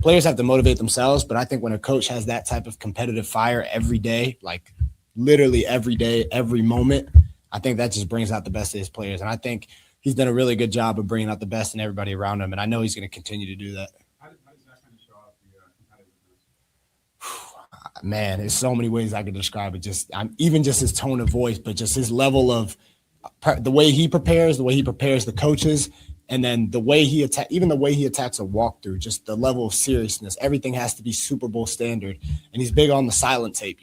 players have to motivate themselves, but I think when a coach has that type of competitive fire every day, like literally every day, every moment, I think that just brings out the best of his players. And I think he's done a really good job of bringing out the best in everybody around him. And I know he's going to continue to do that. How does that kind of show up the competitiveness? Man, there's so many ways I could describe it. Even just his tone of voice, but just his level of the way he prepares the coaches, and then the way he attacks a walkthrough, just the level of seriousness. Everything has to be Super Bowl standard. And he's big on the silent tape,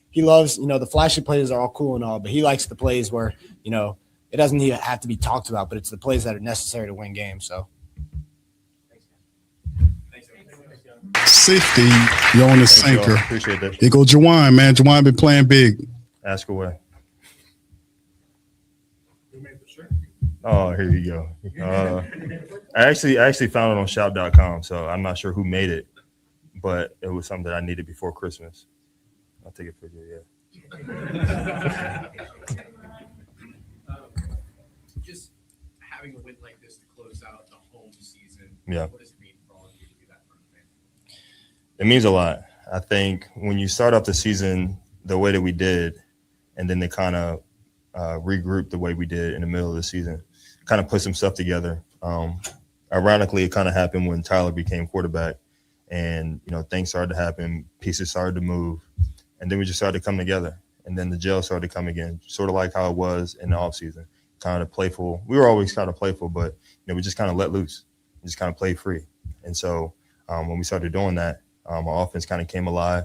He loves, the flashy plays are all cool and all, but he likes the plays where, it doesn't have to be talked about, but it's the plays that are necessary to win games. So. Safety, you're on the sinker. Appreciate that. Here go Jawan, man. Jawan been playing big. Ask away. Who made the shirt? Oh, here you go. I actually found it on Shough.com, so I'm not sure who made it, but it was something that I needed before Christmas. I'll take it for you, yeah. Just having a win like this to close out the home season, Yeah. What does it mean for all of you to do that for the fans? It means a lot. I think when you start off the season the way that we did, and then they kind of regroup the way we did in the middle of the season, kind of put some stuff together. Ironically, it kind of happened when Tyler became quarterback, and things started to happen, pieces started to move, and then we just started to come together. And then the gel started to come again, sort of like how it was in the offseason, kind of playful. We were always kind of playful, but we just kind of let loose, we just kind of play free. And so when we started doing that, our offense kind of came alive.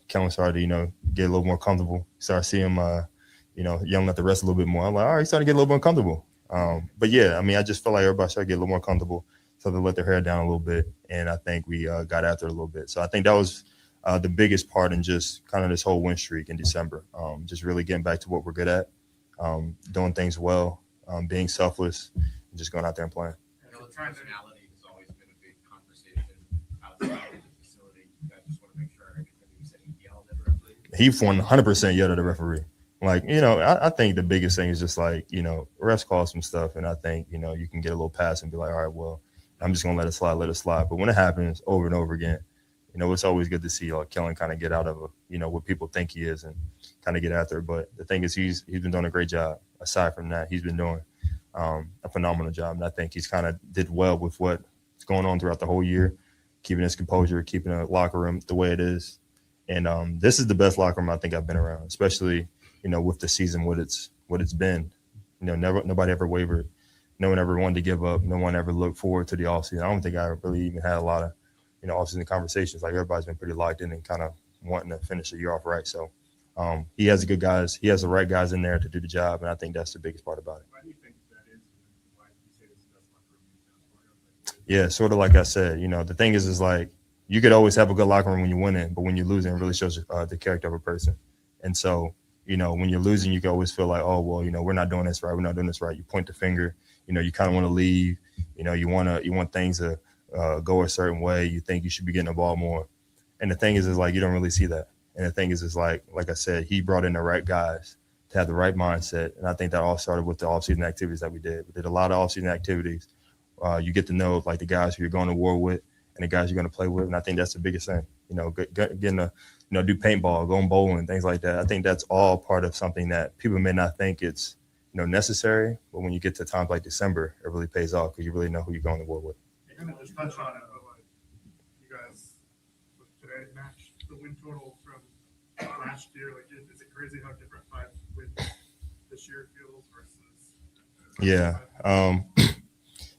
Kellen started to get a little more comfortable. Started seeing him yelling at the rest a little bit more. I'm like, all right, he's starting to get a little more uncomfortable. But yeah, I just feel like everybody started to get a little more comfortable, started to let their hair down a little bit, and I think we got after it a little bit. So I think that was the biggest part in just kind of this whole win streak in December. Just really getting back to what we're good at, doing things well, being selfless, and just going out there and playing. The personality has always been a big conversation outside of the facility. I just want to make sure everything you said he yelled at the referee. He 100% yelled at the referee. I think the biggest thing is just refs call some stuff, and I think, you can get a little pass and be like, all right, well, I'm just going to let it slide. But when it happens over and over again, it's always good to see Kellen kind of get out of what people think he is and kind of get after it. But the thing is, he's been doing a great job. Aside from that, he's been doing a phenomenal job. And I think he's kind of did well with what's going on throughout the whole year, keeping his composure, keeping the locker room the way it is. And this is the best locker room I think I've been around, especially with the season, what it's been. Nobody ever wavered. No one ever wanted to give up. No one ever looked forward to the offseason. I don't think I really even had a lot of, offseason conversations. Like, everybody's been pretty locked in and kind of wanting to finish the year off right. So he has the good guys. He has the right guys in there to do the job, and I think that's the biggest part about it. Why do you think that is? Why do you say this is the best locker room in town? Yeah, sort of like I said, the thing is like, you could always have a good locker room when you win it, but when you're losing, it really shows the character of a person. And so, when you're losing, you can always feel like, oh, well, we're not doing this right. We're not doing this right. You point the finger, you kind of want to leave, you want things to go a certain way. You think you should be getting the ball more. And the thing is like, you don't really see that. And the thing is like I said, he brought in the right guys to have the right mindset. And I think that all started with the offseason activities that we did. We did a lot of offseason activities. You get to know like the guys who you're going to war with and the guys you're going to play with. And I think that's the biggest thing, getting to, do paintball, going bowling, things like that. I think that's all part of something that people may not think it's, necessary. But when you get to times like December, it really pays off because you really know who you're going to war with. You're going to just touch on it, but you guys today matched the win total from last year. Is it crazy how different 5 wins this year feels versus? Yeah.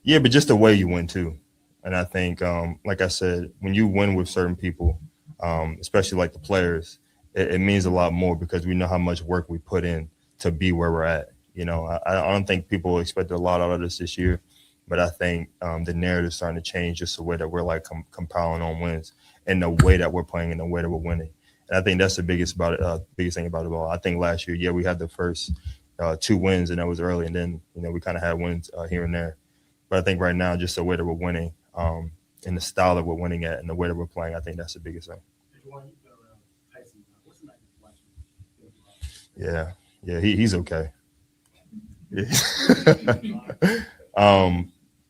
Yeah, but just the way you win too. And I think, like I said, when you win with certain people, especially like the players, it means a lot more because we know how much work we put in to be where we're at. You know, I don't think people expected a lot out of this year, but I think the narrative is starting to change just the way that we're like compiling on wins and the way that we're playing and the way that we're winning. And I think that's the biggest thing about it all. I think last year, yeah, we had the first 2 wins and that was early, and then we kind of had wins here and there. But I think right now, just the way that we're winning, and the style that we're winning at, and the way that we're playing, I think that's the biggest thing. Yeah, he's okay.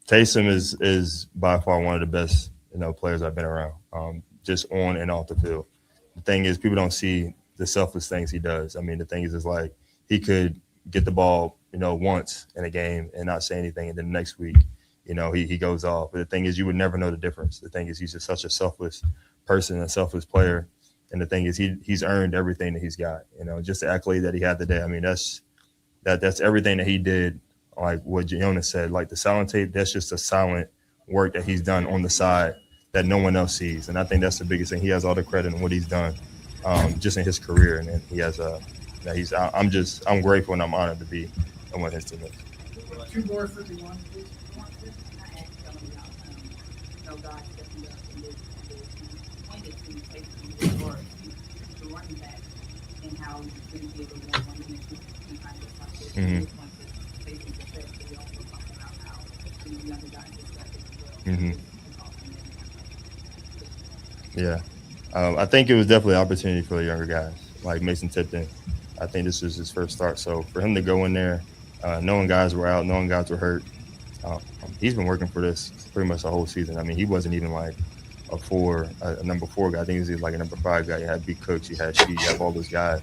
Taysom is by far one of the best players I've been around, just on and off the field. The thing is, people don't see the selfless things he does. I mean, the thing is like he could get the ball once in a game and not say anything, and then the next week he goes off. But the thing is, you would never know the difference. The thing is, he's just such a selfless person, a selfless player. And the thing is, he's earned everything that he's got. Just the accolade that he had today. I mean, that's everything that he did. Like what Jonas said, like the silent tape, that's just a silent work that he's done on the side that no one else sees. And I think that's the biggest thing. He has all the credit in what he's done, just in his career. And then he has I'm grateful and I'm honored to be one of his teammates. 2 more for the one. Mm-hmm. Mm-hmm. Yeah. I think it was definitely an opportunity for the younger guys, like Mason Tipton. I think this was his first start. So for him to go in there, knowing guys were out, knowing guys were hurt, he's been working for this pretty much the whole season. I mean, he wasn't even like a number 4 guy. I think he was like a number 5 guy. You had Brady Cook, you had Shough, you have all those guys.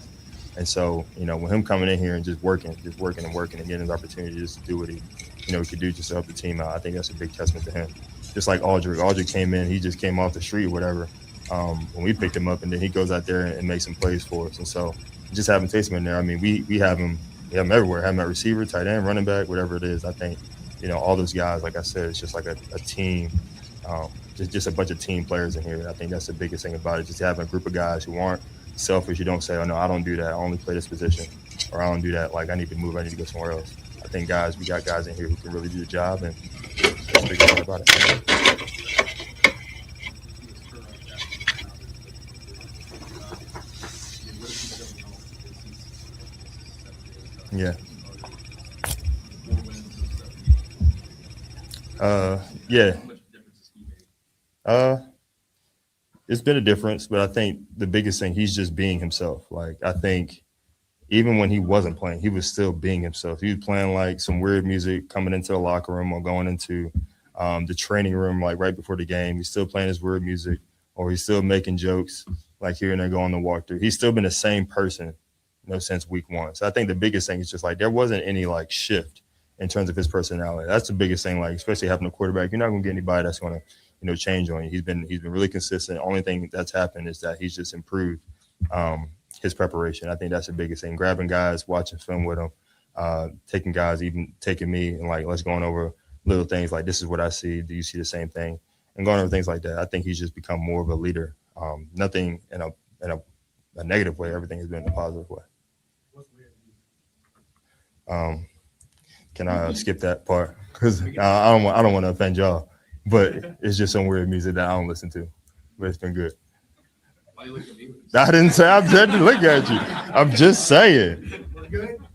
And so, with him coming in here and just working and working and getting his opportunity just to do what he could do just to help the team out, I think that's a big testament to him. Just like Aldridge. Aldridge came in, he just came off the street or whatever when we picked him up, and then he goes out there and makes some plays for us. And so just having Taysom in there, I mean, we have him everywhere. Have him at receiver, tight end, running back, whatever it is. I think, all those guys, like I said, it's just like a team, just a bunch of team players in here. And I think that's the biggest thing about it, just having a group of guys who aren't selfish. You don't say, oh no, I don't do that, I only play this position, or I don't do that, like I need to move, I need to go somewhere else. I think we got guys in here who can really do the job, and that's the biggest thing about it. Yeah. It's been a difference, but I think the biggest thing, he's just being himself. Like, I think even when he wasn't playing, he was still being himself. He was playing like some weird music coming into the locker room or going into the training room, like right before the game. He's still playing his weird music, or he's still making jokes like here and there going to walkthrough. He's still been the same person, since week 1. So I think the biggest thing is just like there wasn't any like shift in terms of his personality. That's the biggest thing, like especially having a quarterback. You're not going to get anybody that's going to change on you. He's been really consistent. The only thing that's happened is that he's just improved his preparation. I think that's the biggest thing. Grabbing guys, watching film with them, taking guys, even taking me, and like let's going over little things like this is what I see. Do you see the same thing? And going over things like that. I think he's just become more of a leader. Nothing in a negative way. Everything has been in a positive way. Can I skip that part? Because I don't want to offend y'all. But it's just some weird music that I don't listen to. But it's been good. Why you look at me? I didn't say I'm trying to look at you. I'm just saying.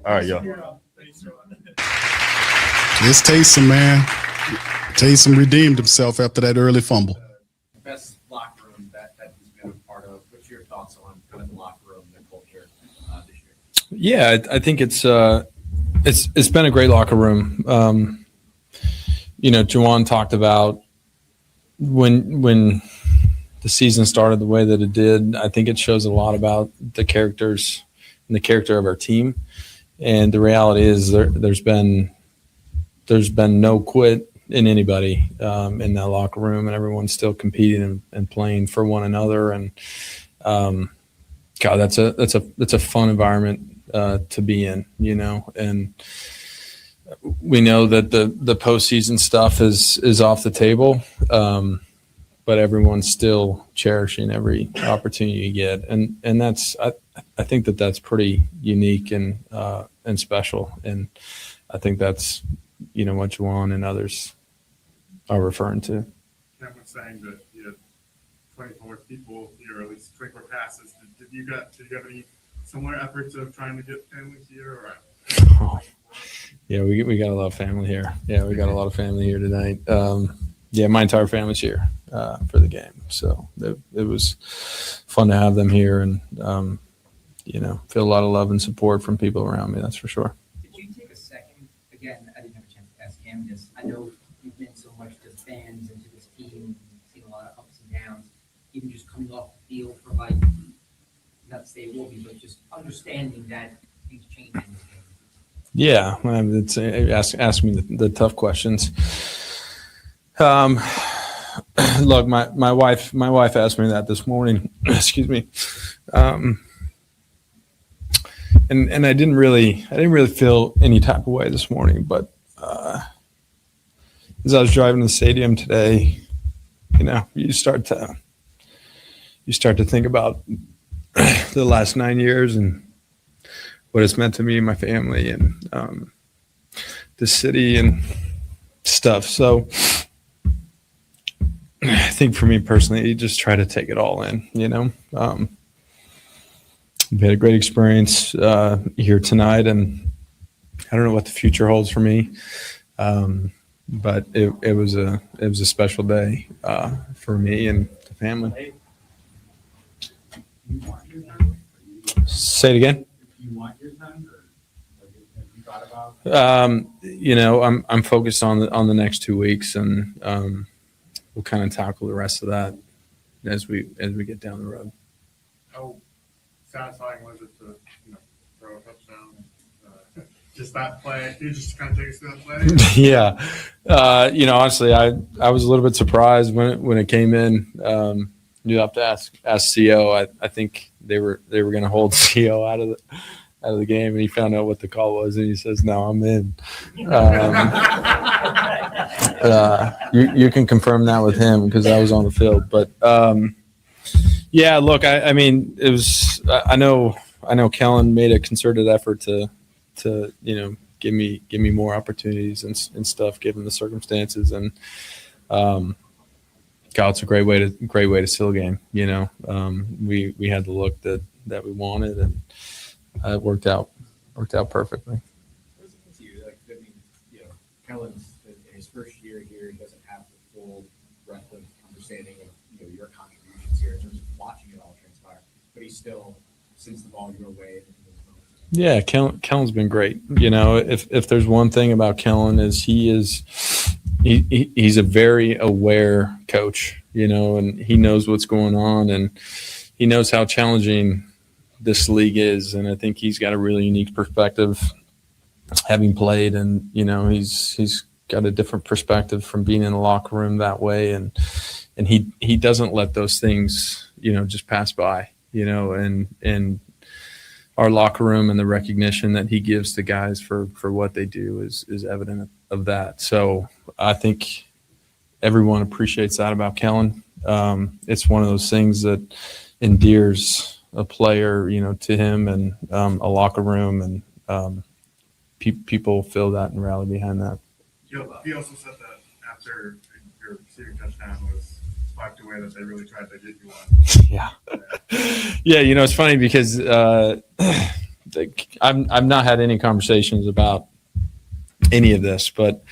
All right, y'all. It's Taysom, man. Taysom redeemed himself after that early fumble. Best locker room that he's been a part of. What's your thoughts on kind of the locker room and the culture this year? Yeah, I think it's been a great locker room. Juwan talked about when the season started the way that it did. I think it shows a lot about the characters and the character of our team. And the reality is there's been no quit in anybody in that locker room, and everyone's still competing and playing for one another. And God, that's a fun environment to be in, and we know that the postseason stuff is off the table, but everyone's still cherishing every opportunity you get, and that's I think that's pretty unique and special, and I think that's what Juwan and others are referring to. Cam was saying that you had 24 people, or at least 24 passes. Did you have any similar efforts of trying to get families here? Or? Oh, yeah, we got a lot of family here. Yeah, we got a lot of family here tonight. Yeah, my entire family's here for the game, so it was fun to have them here, and feel a lot of love and support from people around me. That's for sure. Did you take a second? Again, I didn't have a chance to ask Cam this. I know you've been so much to fans and to this team, seen a lot of ups and downs. Even just coming off the field for not to say it will be, but just understanding that things change in this game. Yeah, it's ask me the tough questions. Look, my wife asked me that this morning. Excuse me, and I didn't really feel any type of way this morning. But as I was driving to the stadium today, you start to think about the last 9 years and what it's meant to me and my family and the city and stuff. So I think for me personally, you just try to take it all in, we had a great experience here tonight, and I don't know what the future holds for me. But it was a special day for me and the family. Say it again. You want your time, or have you thought about? I'm focused on the next 2 weeks, and we'll kind of tackle the rest of that as we get down the road. How satisfying was it to throw a touchdown? Just that play. Can you just kind of take us through that play? Yeah. Honestly, I was a little bit surprised when it came in. You have to ask CO. I think they were going to hold CO out of the game, and he found out what the call was, and he says, "No, I'm in." You can confirm that with him because I was on the field. But yeah, look, I mean, it was. I know Kellen made a concerted effort to give me more opportunities and stuff given the circumstances, and God, it's a great way to seal a game. We had the look that we wanted, and it worked out perfectly. What does it mean to you? Kellen's in his first year here, he doesn't have the full breadth of understanding of your contributions here in terms of watching it all transpire, but he's still sends the ball your way. Yeah, Kellen's been great. If there's one thing about Kellen is he's a very aware coach, and he knows what's going on, and he knows how challenging this league is. And I think he's got a really unique perspective having played, and, he's got a different perspective from being in the locker room that way. And he doesn't let those things, just pass by, and our locker room and the recognition that he gives to guys for what they do is evident of that. So I think everyone appreciates that about Kellen. It's one of those things that endears a player, to him, and a locker room, and people feel that and rally behind that. He also said that after your receiving touchdown was swiped away, that they really tried to get you on. Yeah. Yeah, it's funny because I've not had any conversations about any of this, but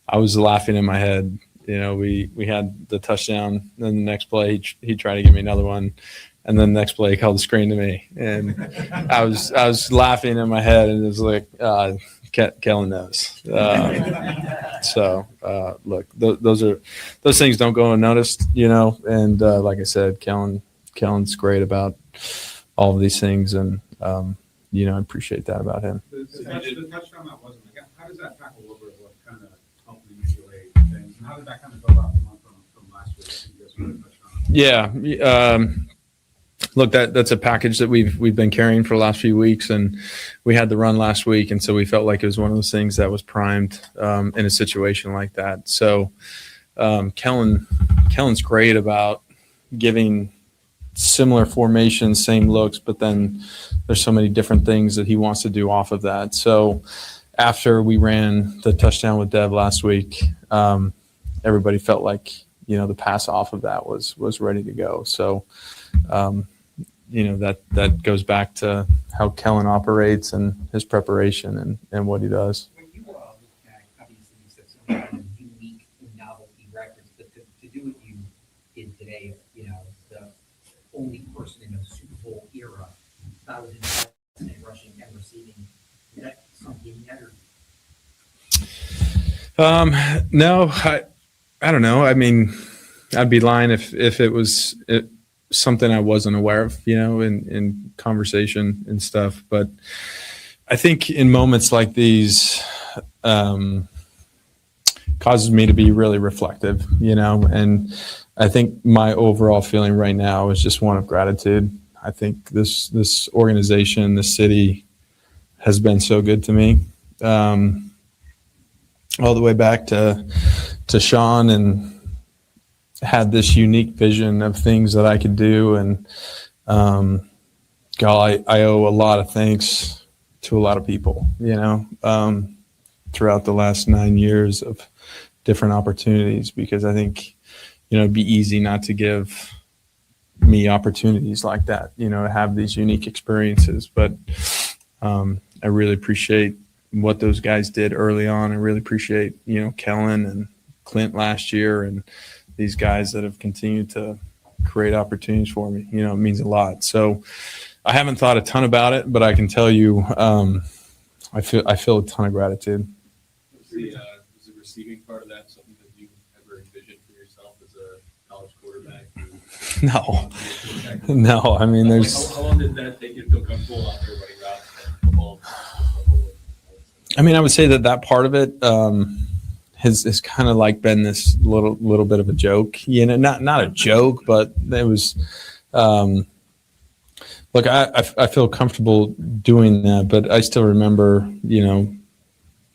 I was laughing in my head. We had the touchdown, then the next play he tried to give me another one, and then the next play he called the screen to me, and I was laughing in my head, and it was like Kellen knows. Look, those things don't go unnoticed, and like I said, Kellen's great about all of these things, and I appreciate that about him. The touchdown that wasn't, how does that tackle over what kind of helped the UCLA things, and how did that kind of build out from last year? Yeah, look, that's a package that we've been carrying for the last few weeks, and we had the run last week, and so we felt like it was one of those things that was primed in a situation like that. So Kellen's great about giving similar formations, same looks, but then there's so many different things that he wants to do off of that. So after we ran the touchdown with Dev last week, everybody felt like, the pass off of that was ready to go. So, that goes back to how Kellen operates and his preparation and what he does. When you look back, obviously you set some kind of unique and novelty records, but to do what you did today, the only person in the Super Bowl era, 1,000 rushing and receiving, is that something yet? No, I don't know. I mean, I'd be lying if it was something I wasn't aware of, in conversation and stuff. But I think in moments like these, causes me to be really reflective, and I think my overall feeling right now is just one of gratitude. I think this organization, this city has been so good to me. All the way back to Sean, and had this unique vision of things that I could do. And God, I owe a lot of thanks to a lot of people, throughout the last 9 years of different opportunities, because I think, it'd be easy not to give me opportunities like that, to have these unique experiences. But I really appreciate what those guys did early on. I really appreciate, Kellen and Clint last year, and these guys that have continued to create opportunities for me. It means a lot. So I haven't thought a ton about it, but I can tell you, I feel a ton of gratitude. Was the receiving part of that something that you ever envisioned for yourself as a college quarterback? No. I mean, there's. How long did that take you to feel comfortable after running routes and football? I mean, I would say that part of it has kind of like been this little bit of a joke, not a joke, but it was. Look, I feel comfortable doing that, but I still remember,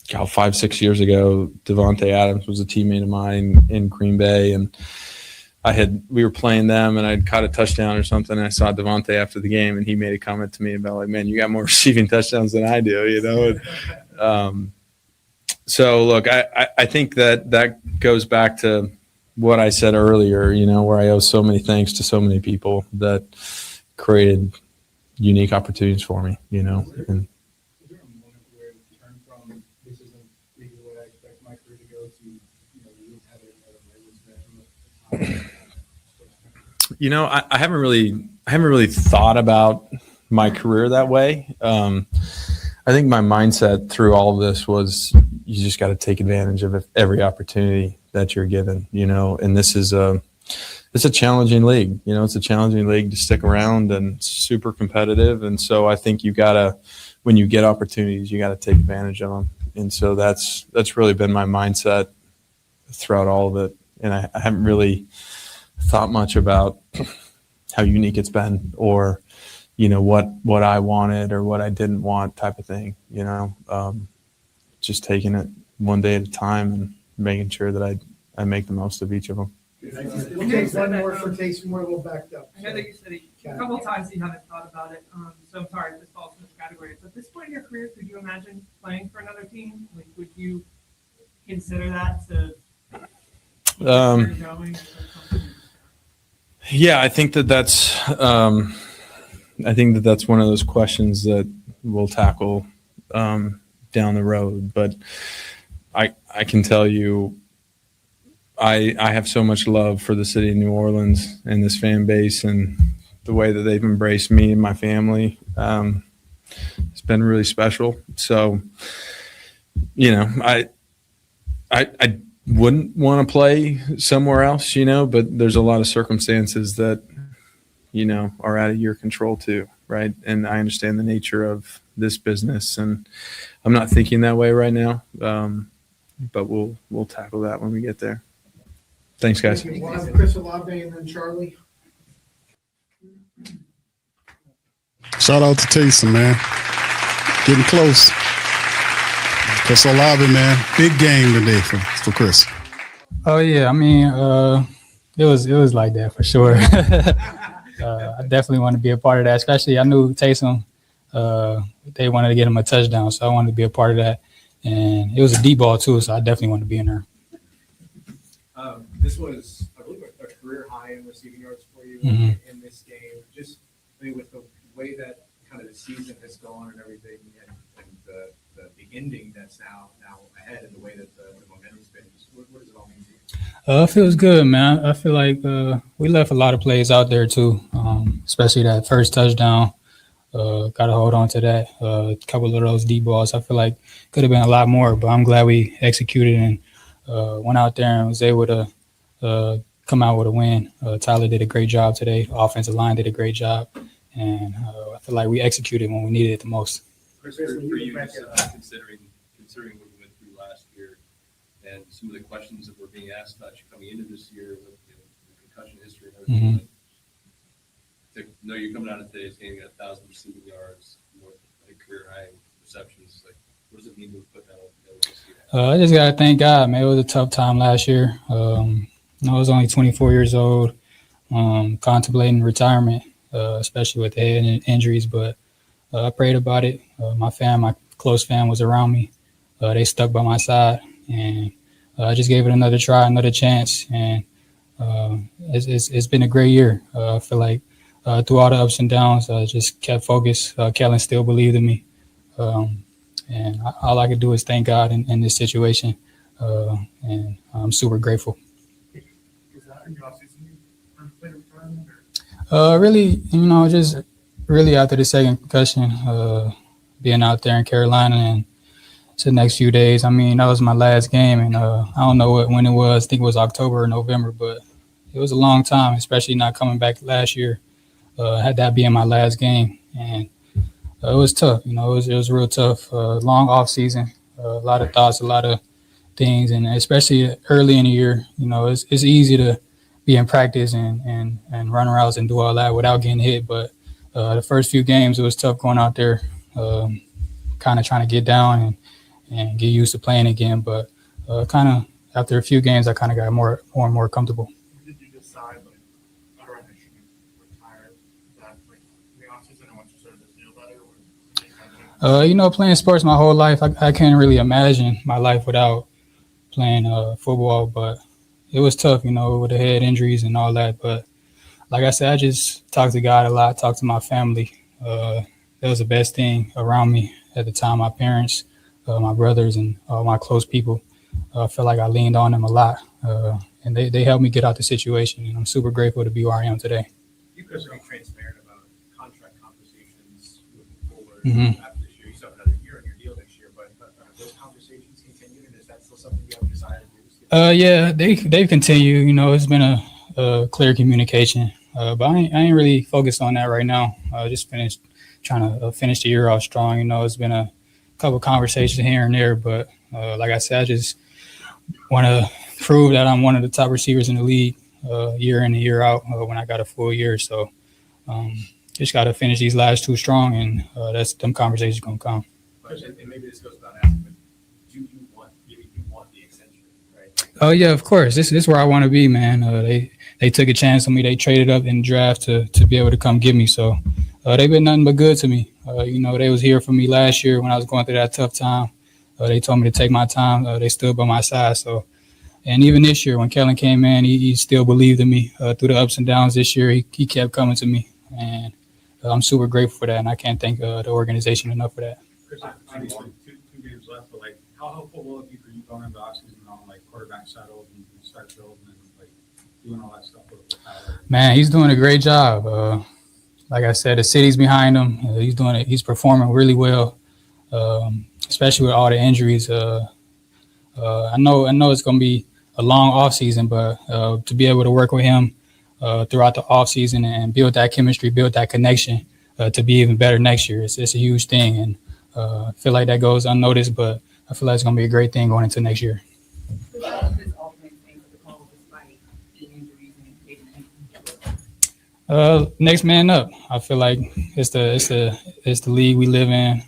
5-6 years ago, Devontae Adams was a teammate of mine in Green Bay, and we were playing them, and I'd caught a touchdown or something, and I saw Devontae after the game, and he made a comment to me about, like, man, you got more receiving touchdowns than I do, And, so look, I think that goes back to what I said earlier, where I owe so many thanks to so many people that created unique opportunities for me, And, Is there a moment where you turn from this isn't really what I expect my career to go to, you have it at a regular I haven't really thought about my career that way. I think my mindset through all of this was you just got to take advantage of every opportunity that you're given, and this is it's a challenging league. It's a challenging league to stick around, and super competitive. And so I think when you get opportunities, you got to take advantage of them. And so that's really been my mindset throughout all of it. And I haven't really thought much about how unique it's been, or what I wanted or what I didn't want type of thing, just taking it one day at a time and making sure that I make the most of each of them. Okay, one more for Taysom. We're a little backed up. I know that you said it a couple of times you haven't thought about it, so I'm sorry if this falls in this category. But at this point in your career, could you imagine playing for another team? Like, would you consider that to going or something? Yeah, I think that's one of those questions that we'll tackle down the road. But I can tell you, I have so much love for the city of New Orleans and this fan base and the way that they've embraced me and my family. It's been really special. So, I wouldn't want to play somewhere else, but there's a lot of circumstances that, are out of your control too, right? And I understand the nature of this business, and I'm not thinking that way right now. But we'll tackle that when we get there. Thanks, guys. We'll have Chris Olave and then Charlie. Shout out to Taysom, man. Getting close. Chris Olave, man. Big game today for Chris. Oh yeah, I mean, it was like that for sure. I definitely want to be a part of that. Especially, I knew Taysom. They wanted to get him a touchdown, so I wanted to be a part of that. And it was a deep ball too, so I definitely wanted to be in there. This was, I believe, a career high in receiving yards for you in this game. Just with the way that kind of the season has gone and everything, and the ending that's now ahead, and the way that the momentum's been. Just what does it all mean to you? It feels good, man. I feel like we left a lot of plays out there too, especially that first touchdown. Got to hold on to that. A couple of those deep balls, I feel like could have been a lot more, but I'm glad we executed and went out there and was able to come out with a win. Tyler did a great job today. Offensive line did a great job, and I feel like we executed when we needed it the most. Chris, for you, considering what we went through last year and some of the questions that were being asked about you coming into this year with the concussion history and everything. To know you're coming out of today's game, you got 1,000 receiving yards, more career high receptions. Like, what does it mean to put that all together this year? I just gotta thank God, man. It was a tough time last year. I was only 24 years old, contemplating retirement, especially with the head injuries. But I prayed about it. My close fam was around me. They stuck by my side, and I just gave it another try, another chance. And it's been a great year. I feel like through all the ups and downs, I just kept focused. Kellen still believed in me. And all I could do is thank God in this situation. And I'm super grateful. Really, just really after the second concussion, being out there in Carolina and the next few days. I mean, that was my last game, and I don't know when it was. I think it was October or November, but it was a long time, especially not coming back last year. Had that being my last game, and it was tough. It was real tough. Long off season, a lot of thoughts, a lot of things, and especially early in the year, it's easy to be in practice and run routes and do all that without getting hit. But the first few games, it was tough going out there, kind of trying to get down and get used to playing again. But kind of after a few games, I kind of got more and more comfortable. Did you decide, all right, I should retire that, in the offseason, and once you started to feel better? Playing sports my whole life, I can't really imagine my life without playing football. But it was tough, with the head injuries and all that. But like I said, I just talked to God a lot, talked to my family. That was the best thing around me at the time, my parents, my brothers, and all my close people. I felt like I leaned on them a lot, and they helped me get out the situation, and I'm super grateful to be where I am today. You guys are being transparent about contract conversations moving forward after this year. You still have another year on your deal next year, but are those conversations continuing, and is that still something you have decided to do? Yeah, they've continued. It's been a clear communication, but I ain't really focused on that right now. Just trying to finish the year off strong. It's been a couple conversations here and there, but like I said, I just want to prove that I'm one of the top receivers in the league year in and year out when I got a full year. So just got to finish these last two strong, and them conversations going to come. And maybe this goes without asking, but do you want the extension, right? Oh, yeah, of course. This is where I want to be, man. They took a chance on me. They traded up in the draft to be able to come get me. So they've been nothing but good to me. They was here for me last year when I was going through that tough time. They told me to take my time. They stood by my side. So, and even this year when Kellen came in, he still believed in me through the ups and downs this year. He kept coming to me, and I'm super grateful for that. And I can't thank the organization enough for that. Chris, I need two games left, but how helpful will it be for you going into offseason on quarterback saddles and start building and doing all that stuff with Tyler? Man, he's doing a great job. Like I said, the city's behind him. He's doing it. He's performing really well, especially with all the injuries. I know it's going to be a long off season, but to be able to work with him throughout the off season and build that chemistry, build that connection to be even better next year, it's a huge thing. And I feel like that goes unnoticed, but I feel like it's going to be a great thing going into next year. Next man up. I feel like it's the league we live in.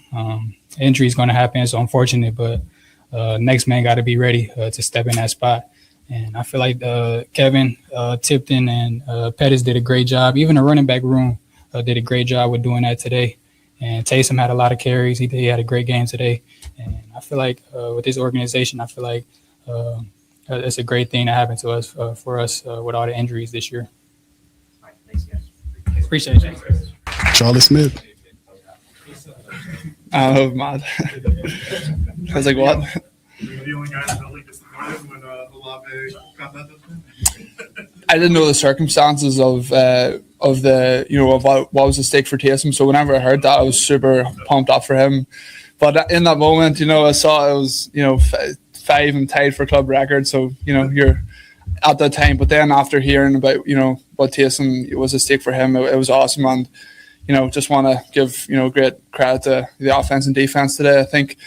Injuries going to happen. It's unfortunate, but next man got to be ready to step in that spot. And I feel like Kevin, Tipton, and Pettis did a great job. Even the running back room did a great job with doing that today. And Taysom had a lot of carries. He had a great game today. And I feel like with this organization, I feel like it's a great thing that happened to us for us with all the injuries this year. All right, thanks, guys. Appreciate you. Charlie Smyth. Oh, mad. I was like, what? Were you the only guy in the building disappointed when Olave got that touchdown? I didn't know the circumstances of the of what was at stake for Taysom. So whenever I heard that, I was super pumped up for him. But in that moment, I saw it was 5 and tied for club record. So you're at that time. But then after hearing about what Taysom was at stake for him, it was awesome. And just want to give great credit to the offense and defense today. I think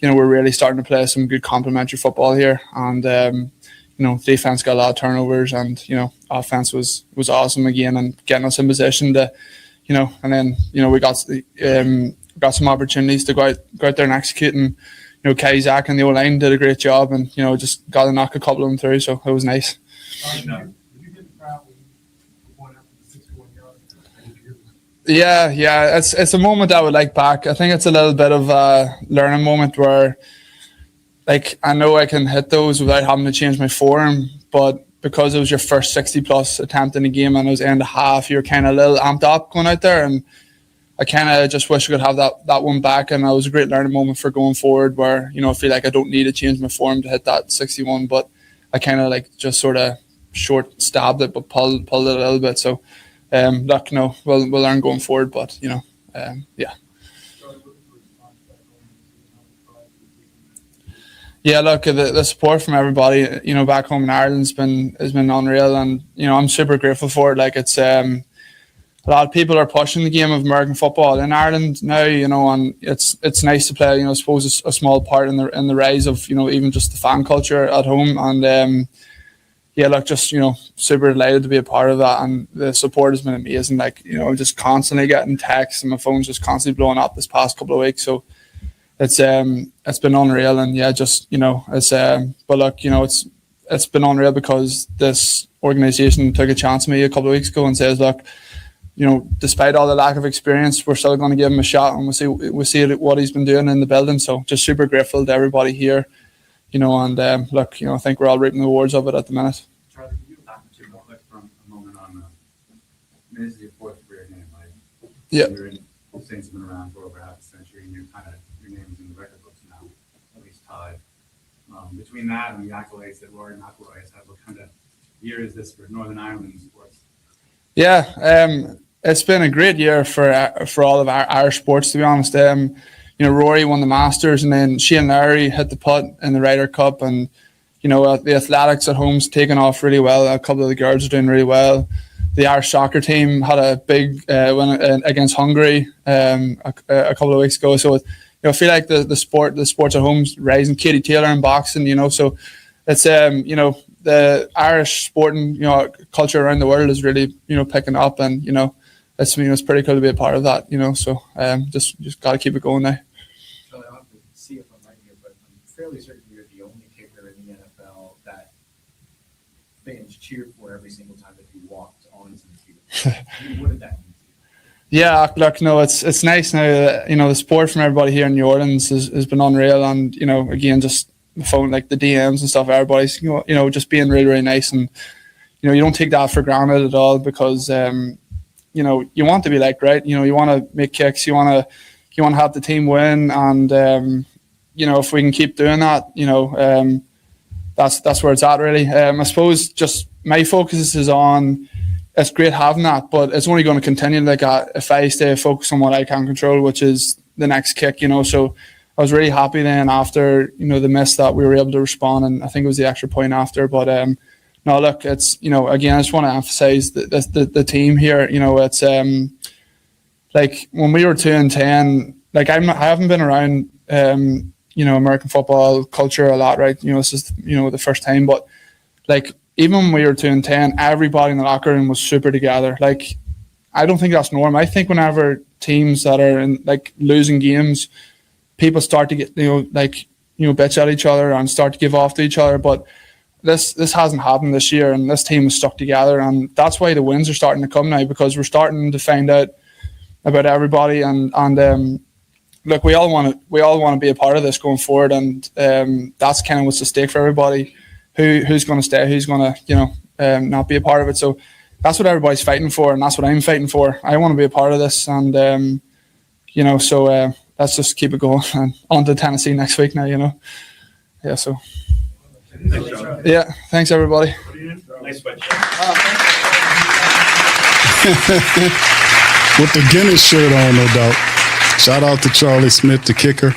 we're really starting to play some good complementary football here, and defense got a lot of turnovers, and offense was awesome again and getting us in position to and then we got some opportunities to go out there and execute, and Kai Zach and the O-line did a great job, and just got to knock a couple of them through, so it was nice. Yeah, it's a moment I would like back. I think it's a little bit of a learning moment where, I know I can hit those without having to change my form, but because it was your first 60-plus attempt in a game and it was end of half, you're kind of a little amped up going out there, and I kind of just wish I could have that one back, and it was a great learning moment for going forward where, I feel like I don't need to change my form to hit that 61, but I kind of just sort of short stabbed it but pulled it a little bit, so we'll learn going forward, but yeah. Yeah, look, the support from everybody, back home in Ireland has been unreal, and I'm super grateful for it. It's a lot of people are pushing the game of American football in Ireland now, and it's nice to play. I suppose a small part in the rise of even just the fan culture at home, and yeah, look, just super delighted to be a part of that, and the support has been amazing. Just constantly getting texts, and my phone's just constantly blowing up this past couple of weeks. So it's been unreal, and yeah, just it's but look, it's been unreal because this organization took a chance on me a couple of weeks ago and says, look, despite all the lack of experience, we're still going to give him a shot, and we'll see what he's been doing in the building. So just super grateful to everybody here. And look, I think we're all reaping the rewards of it at the minute. Charlie, can you talk to real quick from a moment on this is your fourth career game, right? Yeah. The Saints have been around for over half a century, and your name is in the record books now, at least tied. Between that and the accolades that Rory McIlroy has had, what kind of year is this for Northern Ireland sports? Yeah, it's been a great year for all of our sports, to be honest. Rory won the Masters, and then Shane Lowry hit the putt in the Ryder Cup, and the athletics at home's taken off really well. A couple of the girls are doing really well. The Irish soccer team had a big win against Hungary a couple of weeks ago. So I feel like the sports at home's rising. Katie Taylor in boxing, so it's the Irish sporting culture around the world is really picking up, and it's pretty cool to be a part of that. So just got to keep it going now. Charlie, I'll have to see if I'm right here, but I'm fairly certain you're the only kicker in the NFL that fans cheered for every single time that you walked onto the field. What did that mean? Yeah, look, no, it's nice now that, the support from everybody here in New Orleans has been unreal, and again, just the phone, the DMs and stuff, everybody's just being really, really nice, and you don't take that for granted at all, because you want to be liked, right? You want to make kicks, you want to have the team win, and if we can keep doing that, that's where it's at, really. I suppose just my focus is on. It's great having that, but it's only going to continue if I stay focused on what I can control, which is the next kick, So I was really happy then after, the miss that we were able to respond, and I think it was the extra point after. But no, look, it's, again, I just want to emphasize the team here. It's when we were 2-10, I haven't been around, American football culture a lot, right? This is, the first time, but even when we were 2-10, everybody in the locker room was super together. I don't think that's normal. I think whenever teams that are in like losing games, people start to get bitch at each other and start to give off to each other. But this hasn't happened this year, and this team is stuck together, and that's why the wins are starting to come now, because we're starting to find out about everybody, and look, we all want to be a part of this going forward, and that's kind of what's at stake for everybody. Who's going to stay, who's going to not be a part of it. So that's what everybody's fighting for, and that's what I'm fighting for. I want to be a part of this, and so let's just keep it going and on to Tennessee next week now. Yeah. So yeah, thanks everybody. Nice sweatshirt. With the Guinness shirt on, no doubt. Shout out to Charlie Smyth, the kicker.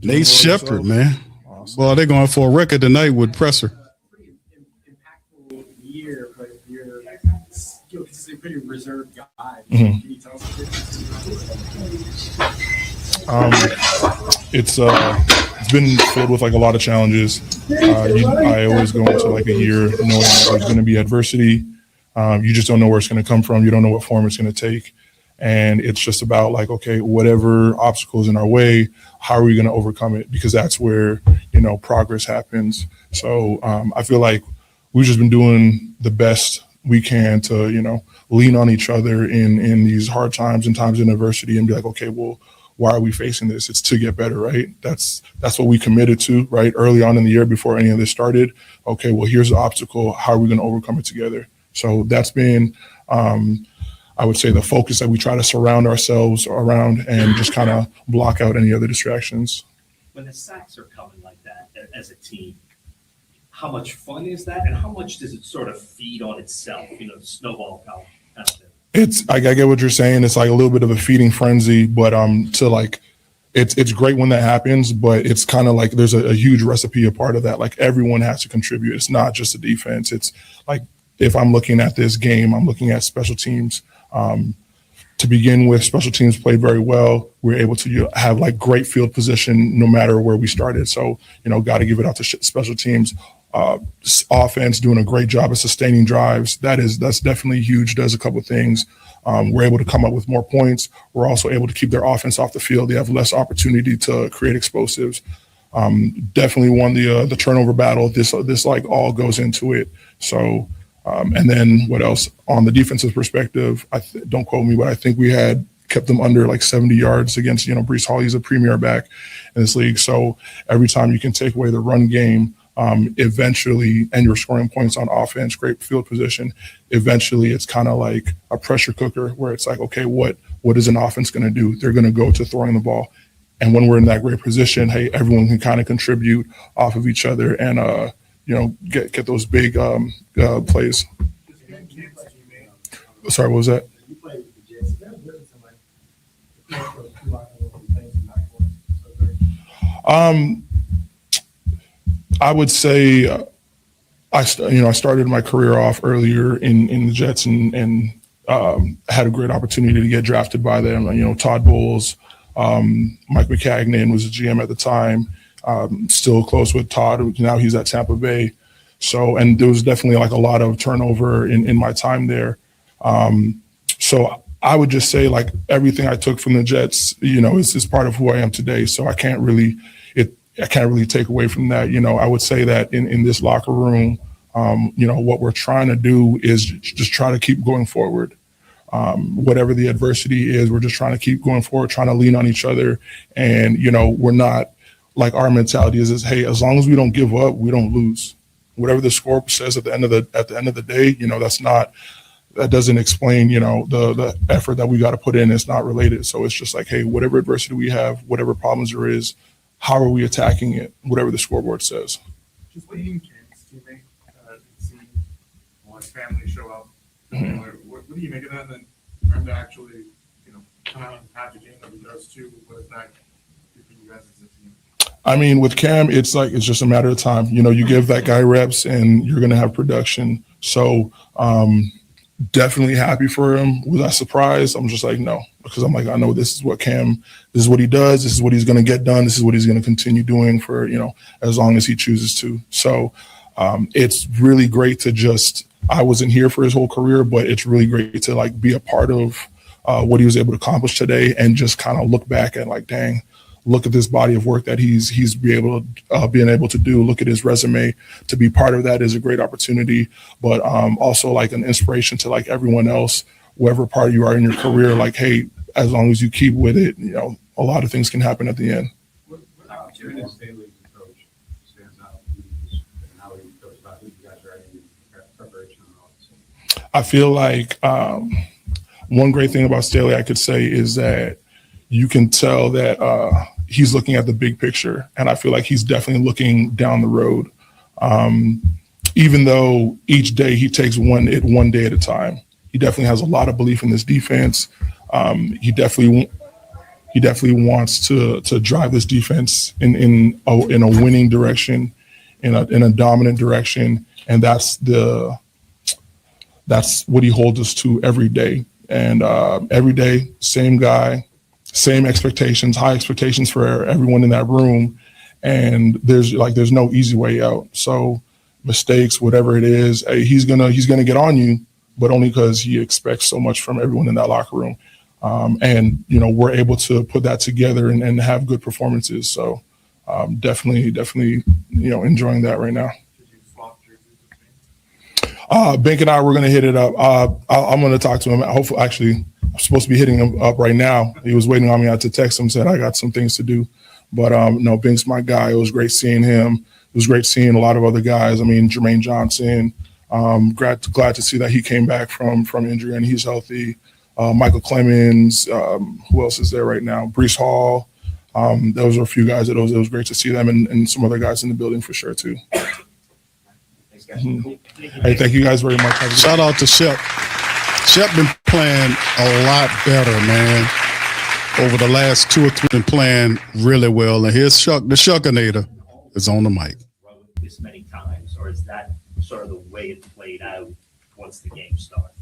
Nate Shepard, man. Well, they're going for a record tonight with Presser. Impactful year, but you're a pretty reserved guy. Mhm. Can you tell us It's been filled with like a lot of challenges. I always go into like a year knowing that there's going to be adversity. You just don't know where it's going to come from. You don't know what form it's going to take. And it's just about like, okay, whatever obstacles in our way, how are we going to overcome it? Because that's where, progress happens. So I feel like we've just been doing the best we can to, lean on each other in these hard times and times of adversity and be like, okay, well, why are we facing this? It's to get better, right? That's what we committed to, right? Early on in the year before any of this started. Okay, well, here's the obstacle. How are we going to overcome it together? So that's been, I would say, the focus that we try to surround ourselves around and just kind of block out any other distractions. When the sacks are coming like that as a team, how much fun is that, and how much does it sort of feed on itself? The snowball kind of thing. I get what you're saying. It's like a little bit of a feeding frenzy, but it's great when that happens, but it's kind of like there's a huge recipe a part of that. Like everyone has to contribute. It's not just the defense. It's like if I'm looking at this game, I'm looking at special teams. To begin with, special teams played very well. We're able to have like great field position no matter where we started. So, got to give it out to special teams. Offense doing a great job of sustaining drives. That's definitely huge. Does a couple of things. We're able to come up with more points. We're also able to keep their offense off the field. They have less opportunity to create explosives. Definitely won the turnover battle. This like all goes into it. So, and then what else on the defensive perspective? Don't quote me, but I think we had kept them under like 70 yards against Breece Hall. He's a premier back in this league. So every time you can take away the run game, eventually, and you're scoring points on offense, great field position, eventually it's kind of like a pressure cooker where it's like, okay, what is an offense going to do? They're going to go to throwing the ball. And when we're in that great position, hey, everyone can kind of contribute off of each other and, get those big plays. Sorry, what was that? I would say I started my career off earlier in the Jets and had a great opportunity to get drafted by them. Todd Bowles, Mike McCagnon was a GM at the time. Still close with Todd. Now he's at Tampa Bay. So, and there was definitely like a lot of turnover in my time there. So I would just say like everything I took from the Jets, is part of who I am today. So I can't really take away from that. I would say that in this locker room, what we're trying to do is just try to keep going forward. Whatever the adversity is, we're just trying to keep going forward, trying to lean on each other. And, we're not like our mentality is, hey, as long as we don't give up, we don't lose. Whatever the score says at the end of the day, that doesn't explain, the effort that we got to put in. It's not related. So it's just like, hey, whatever adversity we have, whatever problems there is, how are we attacking it? Whatever the scoreboard says. Just being Cam's teammate, see his family show up. What do you make of that? And then for him to actually, come out and have the game that he does too. What is that do for you guys as a team? I mean, with Cam, it's just a matter of time. You give that guy reps and you're going to have production. So definitely happy for him. Was I surprised? I'm just like, no, because I'm like, I know this is what he does. This is what he's going to get done. This is what he's going to continue doing for, as long as he chooses to. So it's really great to just I wasn't here for his whole career, but it's really great to like be a part of what he was able to accomplish today, and just kind of look back at like, dang, look at this body of work that he's been able to do. Look at his resume. To be part of that is a great opportunity, but also like an inspiration to like everyone else, wherever part you are in your career. Like, hey, as long as you keep with it, you know, a lot of things can happen at the end. What opportunity Staley coach stands out? And how he goes about who you guys are in preparation and all this? I feel like one great thing about Staley I could say is that you can tell that he's looking at the big picture, and I feel like he's definitely looking down the road. Even though each day he takes one day at a time, he definitely has a lot of belief in this defense. He definitely wants to drive this defense in a winning direction, in a dominant direction, and that's what he holds us to every day. And every day, same guy, same expectations, high expectations for everyone in that room. And there's no easy way out. So mistakes, whatever it is, he's gonna get on you, but only because he expects so much from everyone in that locker room. And you know, we're able to put that together and have good performances. So definitely, you know, enjoying that right now. Bank and I were going to hit it up. I'm going to talk to him. Hopefully, actually, I'm supposed to be hitting him up right now. He was waiting on me. I had to text him, said I got some things to do. But no, Bink's my guy. It was great seeing him. It was great seeing a lot of other guys. I mean, Jermaine Johnson. Glad to see that he came back from injury and he's healthy. Michael Clemens. Who else is there right now? Brees Hall. Those were a few guys that it was great to see them, and some other guys in the building for sure too. Hey, thank you guys very much. Shout out to Shough. Shough been playing a lot better, man. Over the last 2 or 3, been playing really well. And here's Shough, the Shough-inator is on the mic. This many times, or is that sort of the way it played out once the game started?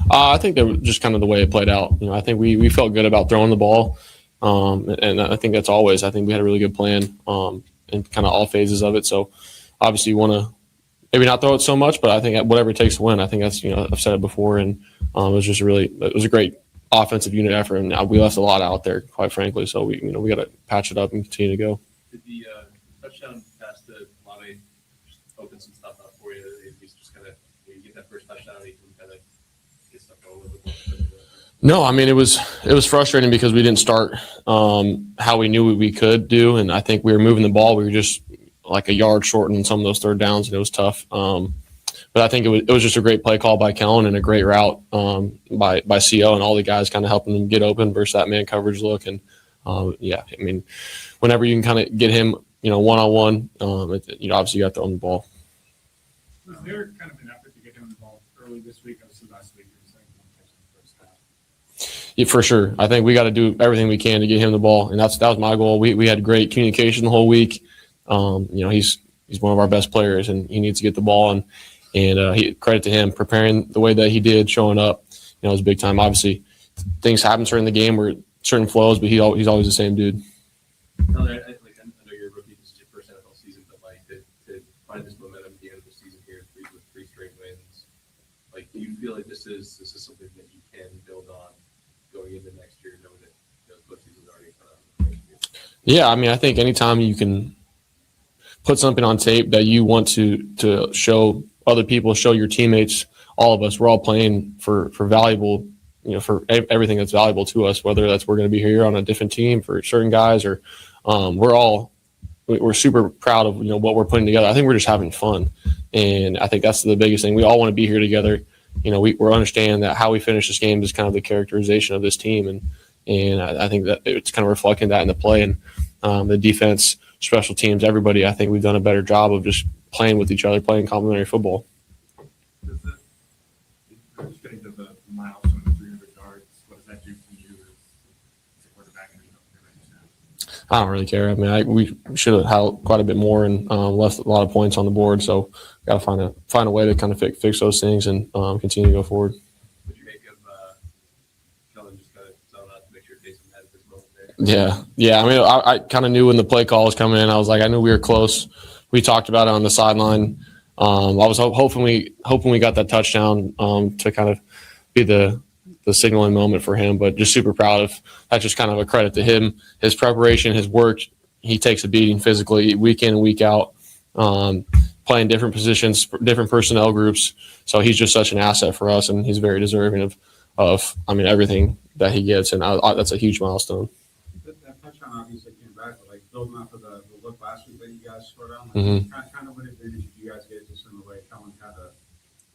I think that was just kind of the way it played out. You know, I think we felt good about throwing the ball, and I think that's always. I think we had a really good plan in kind of all phases of it. So obviously, you want to maybe not throw it so much, but I think whatever it takes to win. I think that's, you know, I've said it before, and it was a great offensive unit effort, and we left a lot out there, quite frankly. So we got to patch it up and continue to go. Did the touchdown pass to Olave just open some stuff up for you? He's just kind of, you get that first touchdown, and you can kind of get stuff going a little bit more. No, I mean, it was frustrating because we didn't start how we knew we could do, and I think we were moving the ball. We were just like a yard short in some of those third downs, and it was tough. But I think it was just a great play call by Kellen and a great route by CO and all the guys kind of helping them get open versus that man coverage look. And I mean, whenever you can kind of get him, one-on-one, obviously you got to throw him the ball. Was there kind of an effort to get him involved early this week? Obviously last week you were saying the first half. Yeah, for sure. I think we got to do everything we can to get him the ball, and that was my goal. We had great communication the whole week. He's one of our best players, and he needs to get the ball. And credit to him preparing the way that he did, showing up. It was big time. Obviously, things happen during the game where certain flows, but he's always the same dude. I know you're a rookie. This is your first NFL season, but like to find this momentum at the end of the season here with three straight wins, like do you feel like this is something that you can build on going into next year, knowing that the postseason's already kind of? Yeah, I mean, I think anytime you can put something on tape that you want to show other people, show your teammates, all of us, we're all playing for valuable, for everything that's valuable to us, whether that's we're going to be here on a different team for certain guys or we're super proud of, what we're putting together. I think we're just having fun. And I think that's the biggest thing. We all want to be here together. We're understanding that how we finish this game is kind of the characterization of this team. And I think that it's kind of reflecting that in the play and the defense, special teams, everybody. I think we've done a better job of just playing with each other, playing complementary football. Just getting to the milestone of 300 yards, what does that do for you as a quarterback? I don't really care. I mean, we should have had quite a bit more and left a lot of points on the board. So got to find a way to kind of fix those things and continue to go forward. What do you make of Kellen just kind of zone out to make sure Taysom had this moment there? Yeah. I mean, I kind of knew when the play call was coming in. I was like, I knew we were close. We talked about it on the sideline. I was hoping we got that touchdown to kind of be the signaling moment for him, but just super proud of that's just kind of a credit to him, his preparation, his work. He takes a beating physically week in and week out, playing different positions, different personnel groups. So he's just such an asset for us, and he's very deserving of everything that he gets, and that's a huge milestone. That touchdown obviously came back, but like building off of the look last week that you guys scored on, kind of what advantage did you guys get just in the way Kellen kind of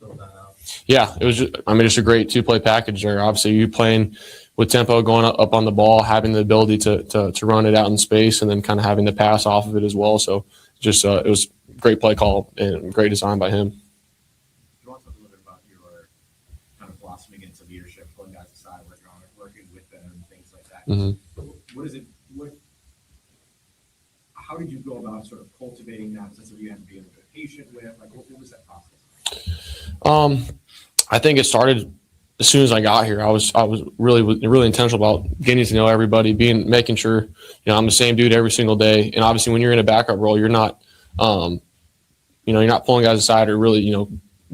build that out? Yeah, it was just a great two-play package there. Obviously, you playing with tempo, going up on the ball, having the ability to run it out in space, and then kind of having the pass off of it as well. So just it was great play call and great design by him. Do you want to talk a little bit about your kind of blossoming into leadership, pulling guys aside, working with them, and things like that? What is it? How did you go about sort of cultivating that sense of you had to be a little bit patient with? Like, what was that process? I think it started as soon as I got here. I was really intentional about getting to know everybody, making sure I'm the same dude every single day. And obviously, when you're in a backup role, you're not you're not pulling guys aside or really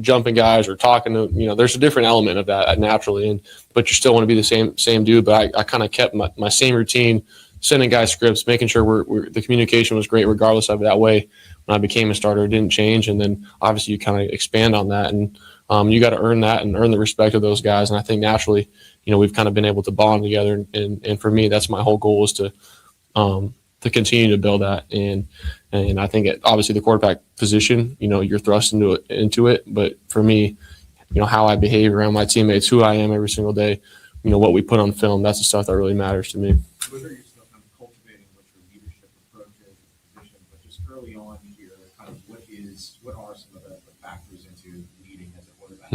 jumping guys or talking to there's a different element of that naturally, but you still want to be the same dude. But I kind of kept my same routine, sending guys scripts, making sure the communication was great regardless of it. That way, when I became a starter, it didn't change. And then obviously you kind of expand on that, and you got to earn that and earn the respect of those guys. And I think naturally, we've kind of been able to bond together. And for me, that's my whole goal is to continue to build that. And I think obviously the quarterback position, you're thrust into it. But for me, how I behave around my teammates, who I am every single day, what we put on film, that's the stuff that really matters to me. What are you still kind of cultivating what your leadership approach is, position, but just early on here, kind of what are some of the factors into leading as a quarterback?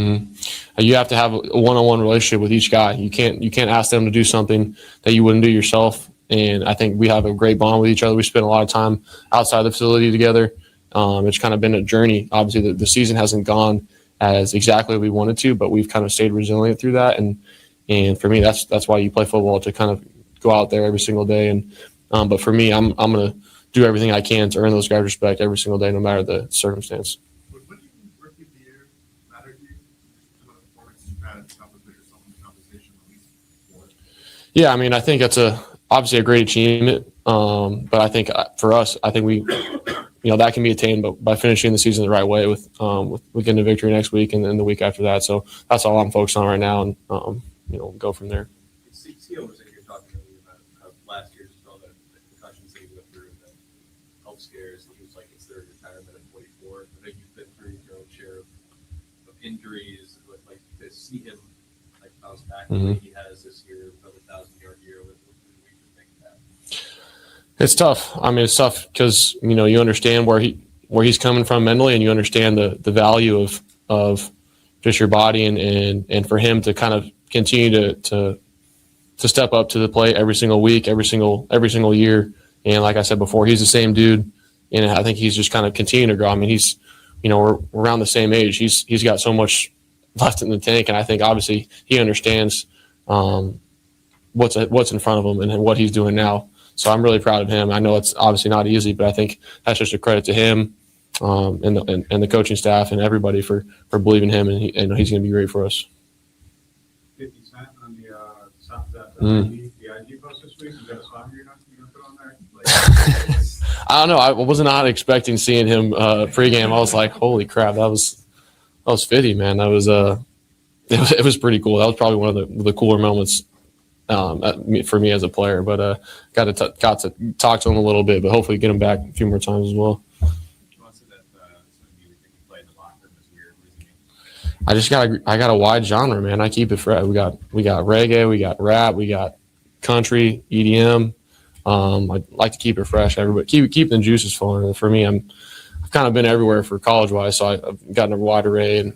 You have to have a one-on-one relationship with each guy. You can't ask them to do something that you wouldn't do yourself. And I think we have a great bond with each other. We spend a lot of time outside the facility together. It's kind of been a journey. Obviously, the season hasn't gone as exactly we wanted to, but we've kind of stayed resilient through that. And for me, that's why you play football, to kind of go out there every single day. And but for me, I'm going to do everything I can to earn those guys' respect every single day, no matter the circumstance. What do you rookie of the year matter to you? Some of the performance you've had at top of it or something in the conversation at least for it? Yeah, I think that's obviously a great achievement. But I think for us, I think we, that can be attained, but by finishing the season the right way with getting the victory next week and then the week after that. So that's all I'm focused on right now, and go from there. CEO was in here talking to me about how last year just all the concussions that he went through and the health scares. He was like, it's their retirement at 44. I know you've been through your own share of injuries. Like to see him like bounce back the way he has this year, another 1,000-yard year. What do we think of that? It's tough. It's tough because you understand where he's coming from mentally, and you understand the value of just your body, and for him to kind of continue to step up to the plate every single week, every single year. And like I said before, he's the same dude, and I think he's just kind of continuing to grow. He's we're around the same age. He's got so much left in the tank, and I think obviously he understands what's in front of him and what he's doing now. So I'm really proud of him. I know it's obviously not easy, but I think that's just a credit to him and the coaching staff and everybody for believing him, and he's going to be great for us. 50 Cent on the IG post this week. You got a song you're going to put on there? I don't know. I was not expecting seeing him pregame. I was like, holy crap, that was 50, man. That was it was pretty cool. That was probably one of the cooler moments for me as a player. But got to talk to him a little bit, but hopefully get him back a few more times as well. I got a wide genre, man. I keep it fresh. We got reggae, we got rap, we got country, EDM. I like to keep it fresh. Everybody keep the juices flowing. For me, I've kind of been everywhere for college wise, so I've gotten a wide array.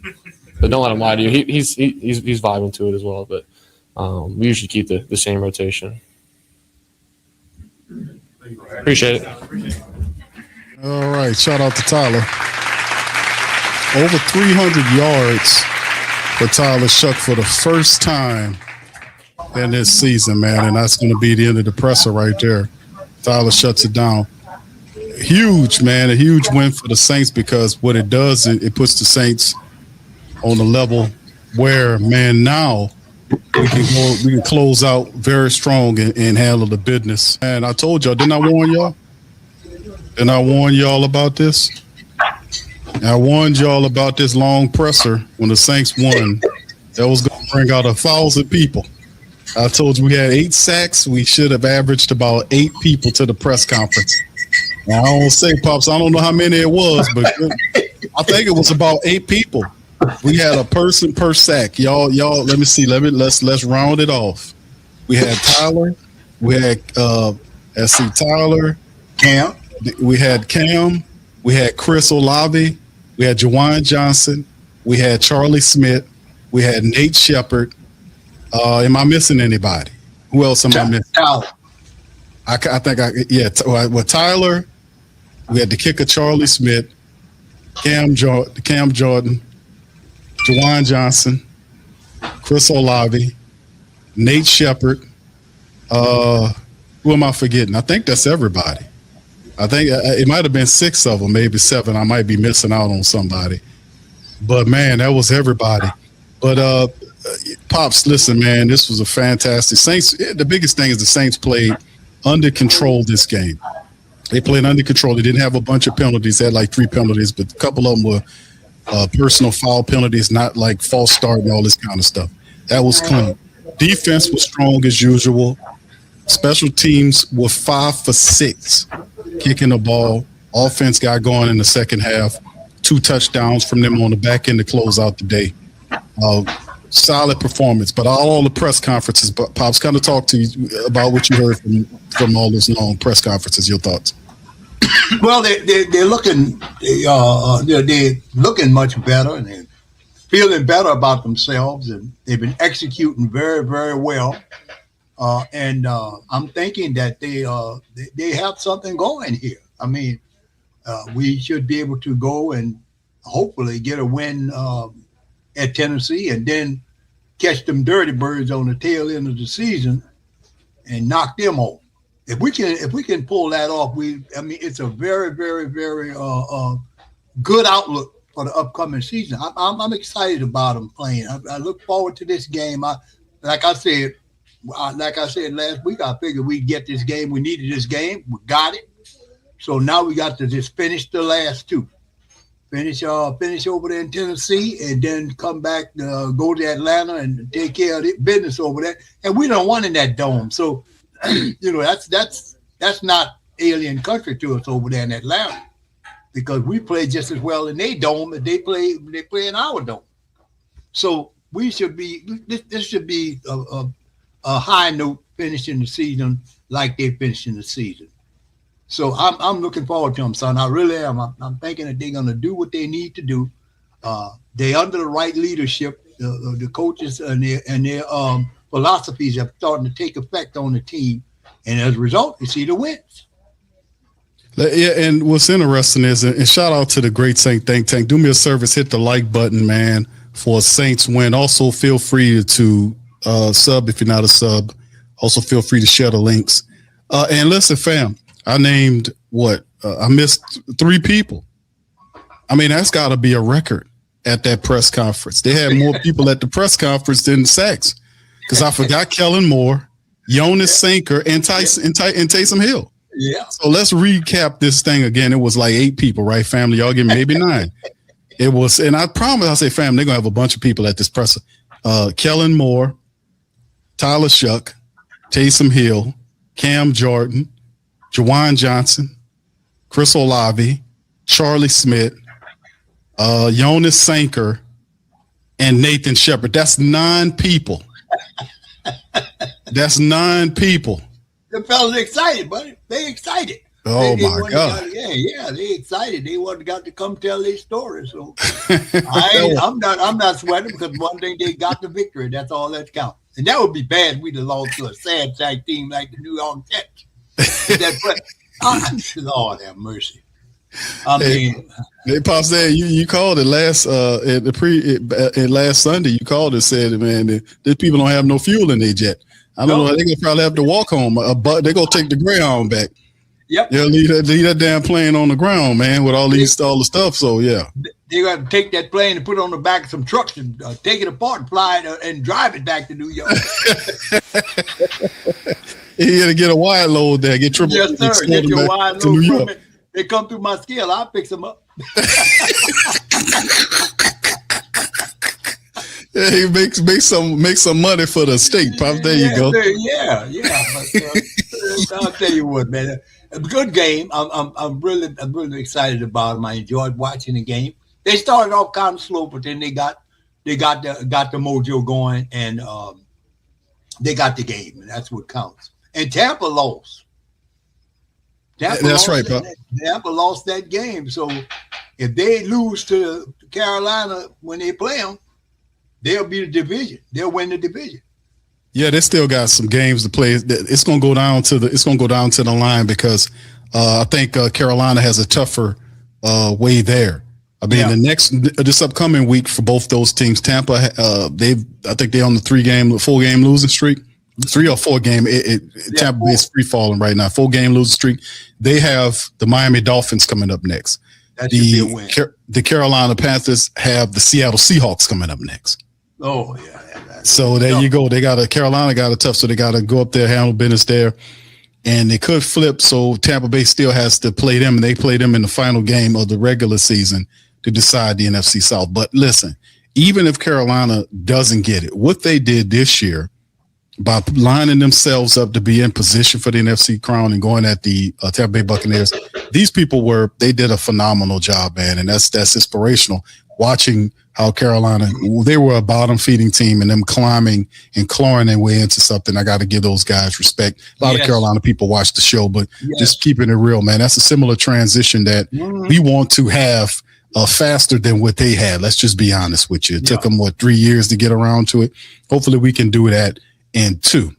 But don't let him lie to you. He's vibing to it as well. But we usually keep the same rotation. Appreciate it. All right, shout out to Tyler. Over 300 yards for Tyler Shough for the first time in this season, man, and that's going to be the end of the presser right there. Tyler shuts it down. huge, man, a huge win for the Saints, because what it does, it puts the Saints on a level where, man, now we can close out very strong and handle the business. And I told y'all, didn't I warn y'all? Didn't I warn y'all about this? I warned y'all about this long presser when the Saints won. That was going to bring out 1,000 people. I told you we had 8 sacks. We should have averaged about 8 people to the press conference. Now, I don't say, Pops, I don't know how many it was, but I think it was about 8 people. We had a person per sack. Y'all, let me see. Let's round it off. We had Tyler. We had Tyler. Cam. We had Cam. We had Chris Olave. We had Juwan Johnson. We had Charlie Smyth. We had Nate Shepard. Am I missing anybody? Who else am I missing? Tyler. With Tyler, we had the kicker Charlie Smyth, Cam Jordan, Juwan Johnson, Chris Olave, Nate Shepard. Who am I forgetting? I think that's everybody. I think it might have been 6 of them, maybe 7. I might be missing out on somebody. But, man, that was everybody. But, Pops, listen, man, this was a fantastic Saints. The biggest thing is the Saints played under control this game. They played under control. They didn't have a bunch of penalties. They had like 3 penalties, but a couple of them were personal foul penalties, not like false start and all this kind of stuff. That was clean. Defense was strong as usual. Special teams were 5 for 6 kicking the ball. Offense got going in the second half. 2 touchdowns from them on the back end to close out the day. Solid performance, but all the press conferences. But Pops, kind of talk to you about what you heard from all those long press conferences. Your thoughts? Well, they're looking they're looking much better, and they're feeling better about themselves, and they've been executing very, very well. And I'm thinking that they have something going here. I mean, we should be able to go and hopefully get a win at Tennessee, and then catch them dirty birds on the tail end of the season and knock them off. If we can pull that off, it's a very, very, very good outlook for the upcoming season. I'm excited about them playing. I look forward to this game. Like I said last week, I figured we'd get this game. We needed this game. We got it. So now we got to just finish the last 2. Finish over there in Tennessee, and then come back, go to Atlanta and take care of the business over there. And we don't want in that dome. So, that's not alien country to us over there in Atlanta, because we play just as well in their dome as they play in our dome. So this should be a high note finishing the season like they finished in the season. So I'm looking forward to them, son. I really am. I'm thinking that they're going to do what they need to do. They're under the right leadership. The coaches and their philosophies are starting to take effect on the team, and as a result, you see the wins. Yeah, and what's interesting is, and shout out to the Great Saint Think Tank. Do me a service, hit the like button, man, for a Saints win. Also, feel free to sub if you're not a sub. Also, feel free to share the links. And listen, fam. I named I missed 3 people. I mean, that's got to be a record at that press conference. They had more people at the press conference than sacks, because I forgot Kellen Moore, Jonas Sanker, and Taysom Hill. Yeah. So let's recap this thing again. It was like 8 people, right, family? Y'all give me maybe 9. It was, and I promise, I say, fam, they're gonna have a bunch of people at this presser. Kellen Moore, Tyler Shough, Taysom Hill, Cam Jordan, Juwan Johnson, Chris Olave, Charlie Smyth, Jonas Sanker, and Nathan Shepard. That's 9 people. That's 9 people. The fellas excited, buddy. They excited. Oh, my God. They excited. They got to come tell their story. So I'm not sweating, because one thing, they got the victory. That's all that counts. And that would be bad if we'd have lost to a sad sack team like the New York Jets. Lord have mercy. I mean, hey, Pops, said you called it last last Sunday. You called and said, man, these people don't have no fuel in their jet. I don't know. They're gonna probably have to walk home. But they're gonna take the Greyhound back. Yep. Yeah, leave that damn plane on the ground, man, with all the stuff. So yeah, they got to take that plane and put it on the back of some trucks and take it apart and fly it and drive it back to New York. You got to get a wide load there. Get triple. Yes, sir. Get your wide load from it. They come through my scale. I'll fix them up. Yeah, make some money for the state, Pop. There you go. Yeah. But, I'll tell you what, man. A good game. I'm really excited about them. I enjoyed watching the game. They started off kind of slow, but then they got the mojo going, and they got the game, and that's what counts. And Tampa lost. That's right, Pop. Tampa lost that game. So if they lose to Carolina when they play them, they'll be the division. They'll win the division. Yeah, they still got some games to play. It's going to go down to the line because I think Carolina has a tougher way there. I mean, this upcoming week for both those teams, Tampa, I think they're on the 4-game losing streak. 3 or 4 game. Tampa Bay is free falling right now. 4-game losing streak. They have the Miami Dolphins coming up next. That should be a win. The Carolina Panthers have the Seattle Seahawks coming up next. Oh yeah. So there you go. Carolina got it tough, so they got to go up there, handle business there, and they could flip. So Tampa Bay still has to play them, and they play them in the final game of the regular season to decide the NFC South. But listen, even if Carolina doesn't get it, what they did this year by lining themselves up to be in position for the NFC crown and going at the Tampa Bay Buccaneers, these people they did a phenomenal job, man, and that's inspirational. Watching how Carolina, they were a bottom feeding team and them climbing and clawing their way into something. I got to give those guys respect. A lot of Carolina people watch the show, but just keeping it real, man. That's a similar transition that we want to have faster than what they had. Let's just be honest with you. It took them 3 years to get around to it. Hopefully we can do that in 2.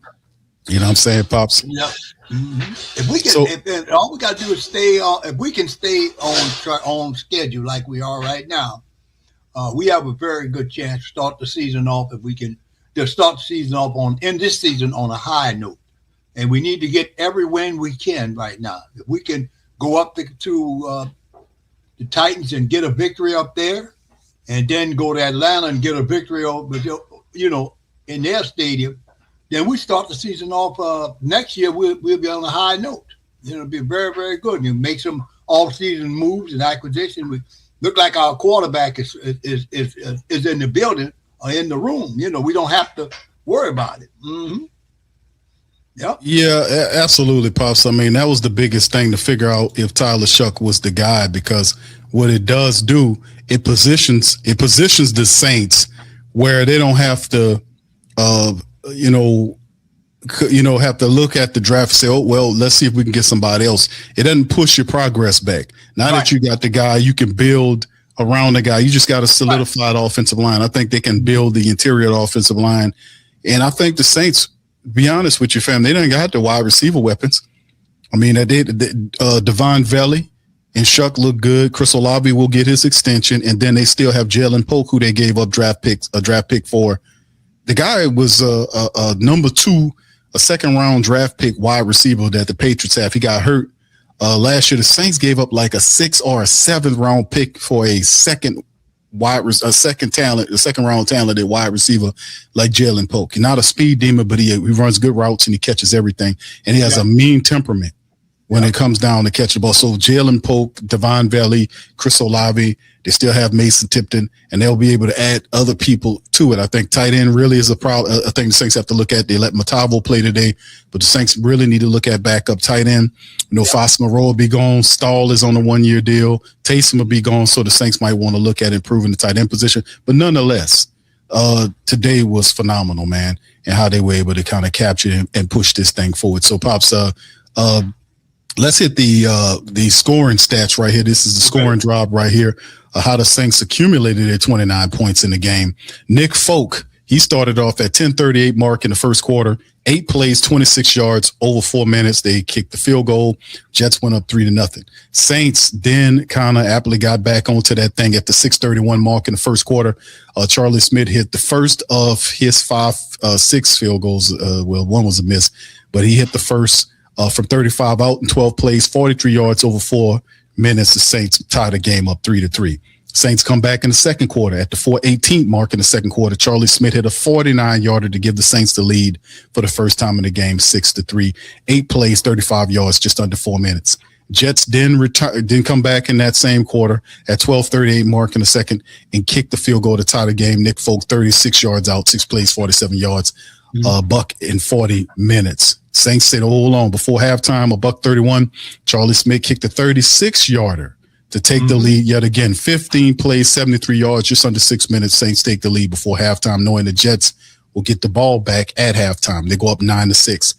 You know what I'm saying, Pops? Yep. Mm-hmm. If we can, if all we got to do is stay on. If we can stay on schedule like we are right now, we have a very good chance to start the season off. If we can just start the season off on a high note, and we need to get every win we can right now. If we can go up to the Titans and get a victory up there, and then go to Atlanta and get a victory over, in their stadium, then we start the season off next year. We'll be on a high note. It'll be very, very good. And make some off-season moves and acquisition. We look like our quarterback is in the building or in the room. We don't have to worry about it. Mm-hmm. Yep. Yeah, absolutely, Pops. I mean, that was the biggest thing to figure out if Tyler Shough was the guy, because what it does do, it positions the Saints where they don't have to have to look at the draft and say, oh, well, let's see if we can get somebody else. It doesn't push your progress back. Now that you got the guy, you can build around the guy. You just got to solidify the offensive line. I think they can build the interior of the offensive line. And I think the Saints, be honest with you, fam, they didn't got the wide receiver weapons. I mean, Devon Valley and Shough look good. Chris Olave will get his extension. And then they still have Jalen Polk, who they gave up a draft pick for. The guy was a number 2, a second-round draft pick wide receiver that the Patriots have. He got hurt last year. The Saints gave up like a 6th or a 7th-round pick for a second-round talented wide receiver like Jalen Polk. He's not a speed demon, but he runs good routes and he catches everything. And he has a mean temperament when it comes down to catch the ball. So Jalen Polk, Devon Valley, Chris Olave, they still have Mason Tipton, and they'll be able to add other people to it. I think tight end really is a thing the Saints have to look at. They let Matavo play today, but the Saints really need to look at backup tight end. Foss Moreau will be gone. Stahl is on a 1-year deal. Taysom will be gone, so the Saints might want to look at improving the tight end position. But nonetheless, today was phenomenal, man, and how they were able to kind of capture and push this thing forward. So, Pops, let's hit the scoring stats right here. This is the scoring drop right here. How the Saints accumulated their 29 points in the game. Nick Folk, he started off at 10:38 mark in the first quarter, 8 plays, 26 yards, over 4 minutes. They kicked the field goal. Jets went up 3-0. Saints then kind of aptly got back onto that thing at the 6:31 mark in the first quarter. Charlie Smyth hit the first of his 6 field goals. Well, one was a miss, but he hit the first from 35 out in 12 plays, 43 yards over 4 minutes. The Saints tie the game up 3-3. Saints come back in the second quarter at the 4:18 mark in the second quarter. Charlie Smyth hit a 49-yarder to give the Saints the lead for the first time in the game, 6-3. 8 plays, 35 yards, just under 4 minutes. Jets didn't come back in that same quarter at 12:38 mark in the second and kicked the field goal to tie the game. Nick Folk 36 yards out, 6 plays, 47 yards, buck in 40 minutes. Saints said, hold on. Before halftime, a buck 31. Charlie Smyth kicked a 36-yarder to take the lead yet again. 15 plays, 73 yards, just under 6 minutes. Saints take the lead before halftime, knowing the Jets will get the ball back at halftime. They go up 9-6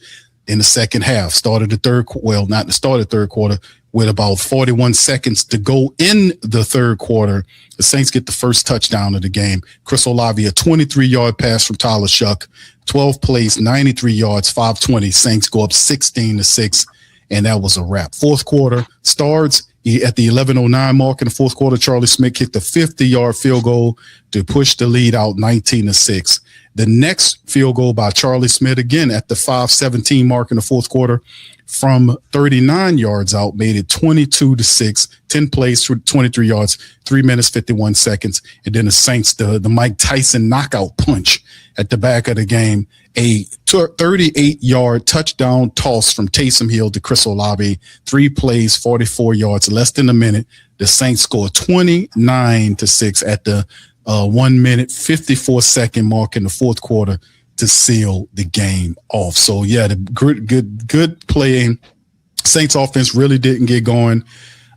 in the second half. Started the third, well, not the start of the third quarter, with about 41 seconds to go in the third quarter. The Saints get the first touchdown of the game. Chris Olave, a 23-yard pass from Tyler Shough, 12 plays, 93 yards, 520. Saints go up 16-6, and that was a wrap. Fourth quarter starts at the 11:09 mark in the fourth quarter. Charlie Smyth kicked a 50-yard field goal to push the lead out 19-6. The next field goal by Charlie Smyth again at the 5:17 mark in the fourth quarter from 39 yards out made it 22-6. 10 plays, 23 yards, 3 minutes, 51 seconds. And then the Saints, the Mike Tyson knockout punch at the back of the game, a 38-yard touchdown toss from Taysom Hill to Chris Olave, 3 plays, 44 yards, less than a minute. The Saints score 29-6 at the 1 minute, 54 second mark in the fourth quarter to seal the game off. So yeah, the good playing Saints offense really didn't get going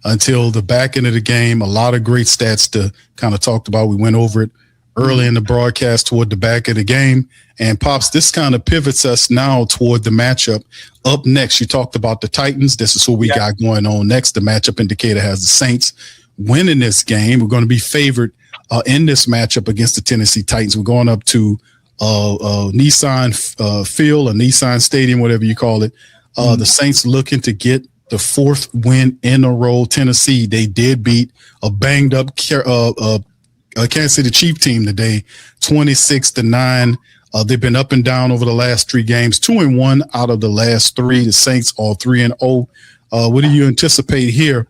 until the back end of the game. A lot of great stats to kind of talked about. We went over it early in the broadcast toward the back of the game. And Pops, this kind of pivots us now toward the matchup. Up next, you talked about the Titans. This is what we got going on next. The matchup indicator has the Saints winning this game. We're going to be favored in this matchup against the Tennessee Titans. We're going up to Nissan Field or Nissan Stadium, whatever you call it. The Saints looking to get the 4th win in a row. Tennessee, they did beat a banged up Kansas City Chiefs team today, 26-9. They've been up and down over the last 3 games, 2-1 out of the last 3. The Saints are 3-0. What do you anticipate here?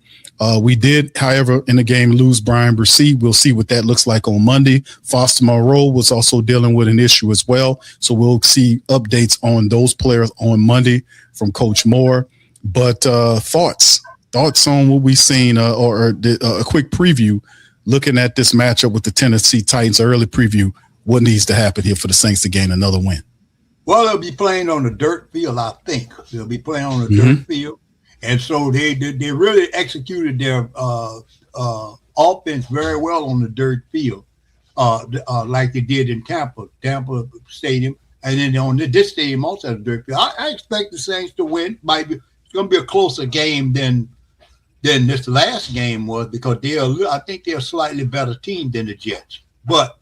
We did, however, in the game lose Brian Bresee. We'll see what that looks like on Monday. Foster Moreau was also dealing with an issue as well. So we'll see updates on those players on Monday from Coach Moore. But thoughts on what we've seen or a quick preview looking at this matchup with the Tennessee Titans, early preview, what needs to happen here for the Saints to gain another win? Well, they'll be playing on the dirt field, I think. They'll be playing on the dirt field. And so they really executed their offense very well on the dirt field, like they did in Tampa Stadium. And then on this stadium also has a dirt field. I expect the Saints to win. It's going to be a closer game than this last game was, because I think they're a slightly better team than the Jets. But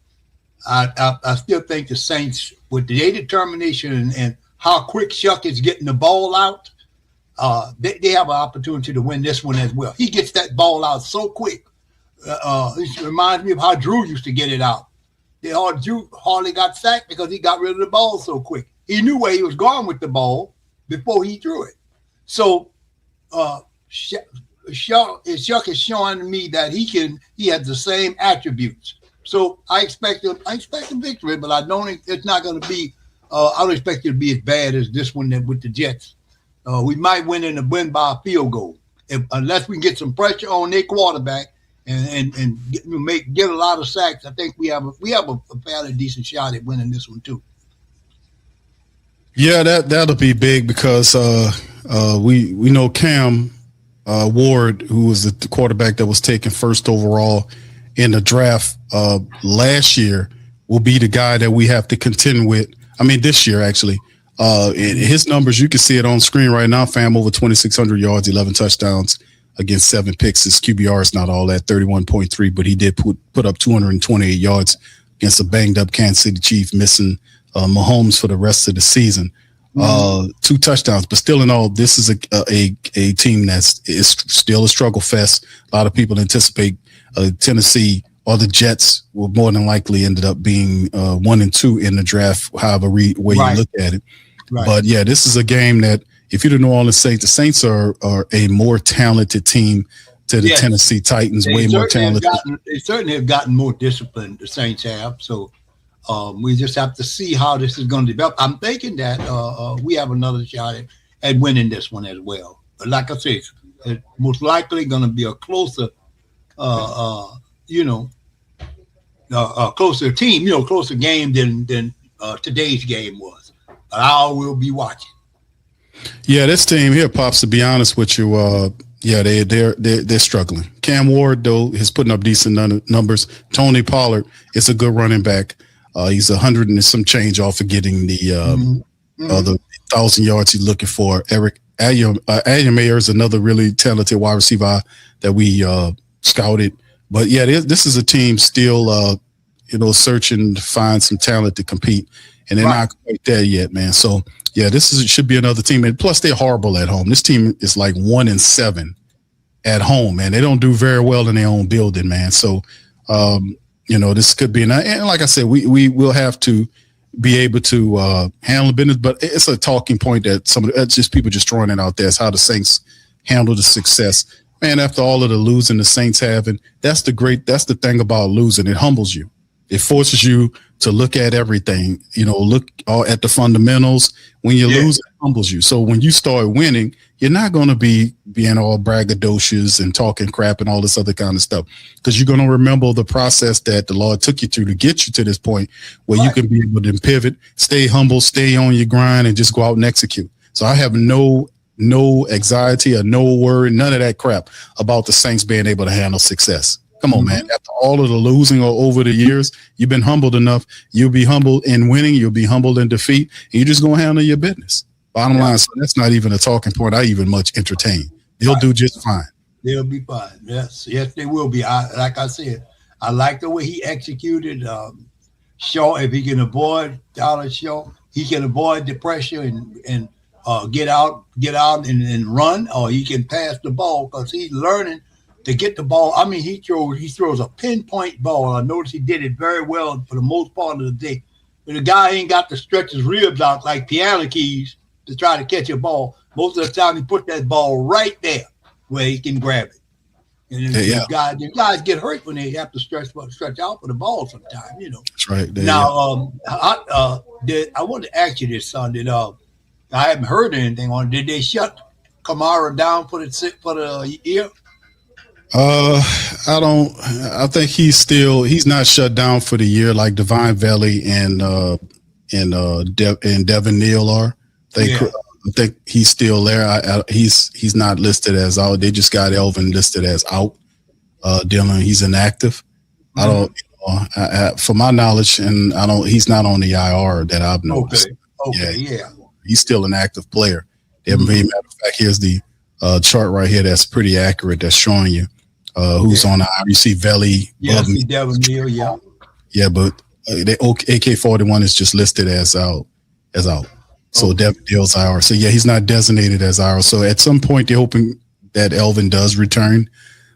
I still think the Saints, with their determination and how quick Shough is getting the ball out, they have an opportunity to win this one as well. He gets that ball out so quick. It reminds me of how Drew used to get it out. Drew hardly got sacked because he got rid of the ball so quick. He knew where he was going with the ball before he threw it. So Shough is showing to me that he has the same attributes. So I expect a victory, but I don't think it's not going to be. I don't expect it to be as bad as this one with the Jets. We might win by a field goal unless we get some pressure on their quarterback and get a lot of sacks. I think we have a fairly decent shot at winning this one too. Yeah, that'll be big because we know Cam Ward, who was the quarterback that was taken first overall in the draft last year, will be the guy that we have to contend with. I mean, this year actually. His numbers, you can see it on screen right now, fam, over 2,600 yards, 11 touchdowns against 7 picks. His QBR is not all that, 31.3, but he did put up 228 yards against a banged up Kansas City Chiefs, missing Mahomes for the rest of the season. 2 touchdowns, but still in all, this is a team is still a struggle fest. A lot of people anticipate Tennessee or the Jets will more than likely ended up being 1 and 2 in the draft, however way you look at it. Right. But yeah, this is a game that if you're the New Orleans Saints, the Saints are a more talented team to the Tennessee Titans, way more talented. They certainly have gotten more disciplined, the Saints have. So we just have to see how this is going to develop. I'm thinking that we have another shot at winning this one as well. But like I said, it's most likely going to be a closer, closer team, closer game than today's game was. But I will be watching. Yeah, this team here, Pops, to be honest with you, they're struggling. Cam Ward, though, is putting up decent numbers. Tony Pollard is a good running back. He's 100 and some change off of getting the 1,000 yards he's looking for. Eric Ayer is another really talented wide receiver that we scouted. But yeah, this is a team still, searching to find some talent to compete, and they're not quite there yet, man. So yeah, should be another team, and plus they're horrible at home. This team is like 1-7 at home, man. They don't do very well in their own building, man. So this could be, and like I said, we will have to be able to handle business, but it's a talking point that that's just people just throwing it out there. It's how the Saints handle the success. Man, after all of the losing the Saints have, and that's the thing about losing. It humbles you. It forces you to look at everything, look at the fundamentals. When you lose, it humbles you. So when you start winning, you're not going to be being all braggadocious and talking crap and all this other kind of stuff, because you're going to remember the process that the Lord took you through to get you to this point where you can be able to pivot, stay humble, stay on your grind, and just go out and execute. So I have no anxiety or no worry, none of that crap about the Saints being able to handle success. Come on, man. After all of the losing over the years, you've been humbled enough. You'll be humbled in winning. You'll be humbled in defeat. And you're just going to handle your business. Bottom line, so that's not even a talking point I even much entertain. They'll do just fine. They'll be fine. Yes, they will be. Like I said, I like the way he executed Shough. If he can avoid Shough, he can avoid the pressure and get out and run, or he can pass the ball because he's learning to get the ball. I mean, he throws a pinpoint ball. I noticed he did it very well for the most part of the day. But the guy ain't got to stretch his ribs out like piano keys to try to catch a ball. Most of the time, he put that ball right there where he can grab it. And the guys get hurt when they have to stretch out for the ball sometimes, That's right. Now, I wanted to ask you this, son. I haven't heard anything on it. Did they shut Kamara down for the year? I think he's not shut down for the year like Divine Valley and Devin Neal are. I think he's still there. He's not listed as out. They just got Elvin listed as out. Dylan, he's inactive. I don't, for my knowledge, and he's not on the IR that I've noticed. Okay. He's still an active player. Matter of fact, here's the chart right here that's pretty accurate. That's showing you who's on the IR. You see Valley. Devin Neal. Yeah, but the AK-41 is just listed as out. So Devin Neal's IR. So yeah, he's not designated as IR. So at some point, they're hoping that Elvin does return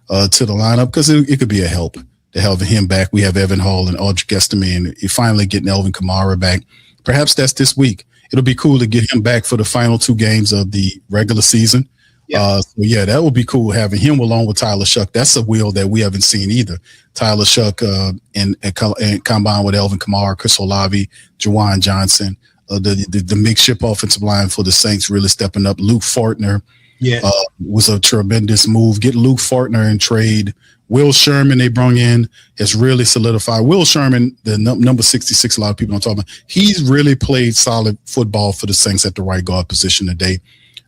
to the lineup, because it could be a help to have him back. We have Evan Hall and Audric Estime, and you're finally getting Elvin Kamara back. Perhaps that's this week. It'll be cool to get him back for the final 2 games of the regular season. That would be cool, having him along with Tyler Shough. That's a wheel that we haven't seen either. Tyler Shough and combined with Elvin Kamara, Chris Olave, Juwan Johnson, the makeshift offensive line for the Saints really stepping up. Luke Fortner was a tremendous move. Get Luke Fortner in trade. Will Sherman they brought in has really solidified. Will Sherman, the number 66, a lot of people don't talk about. He's really played solid football for the Saints at the right guard position today.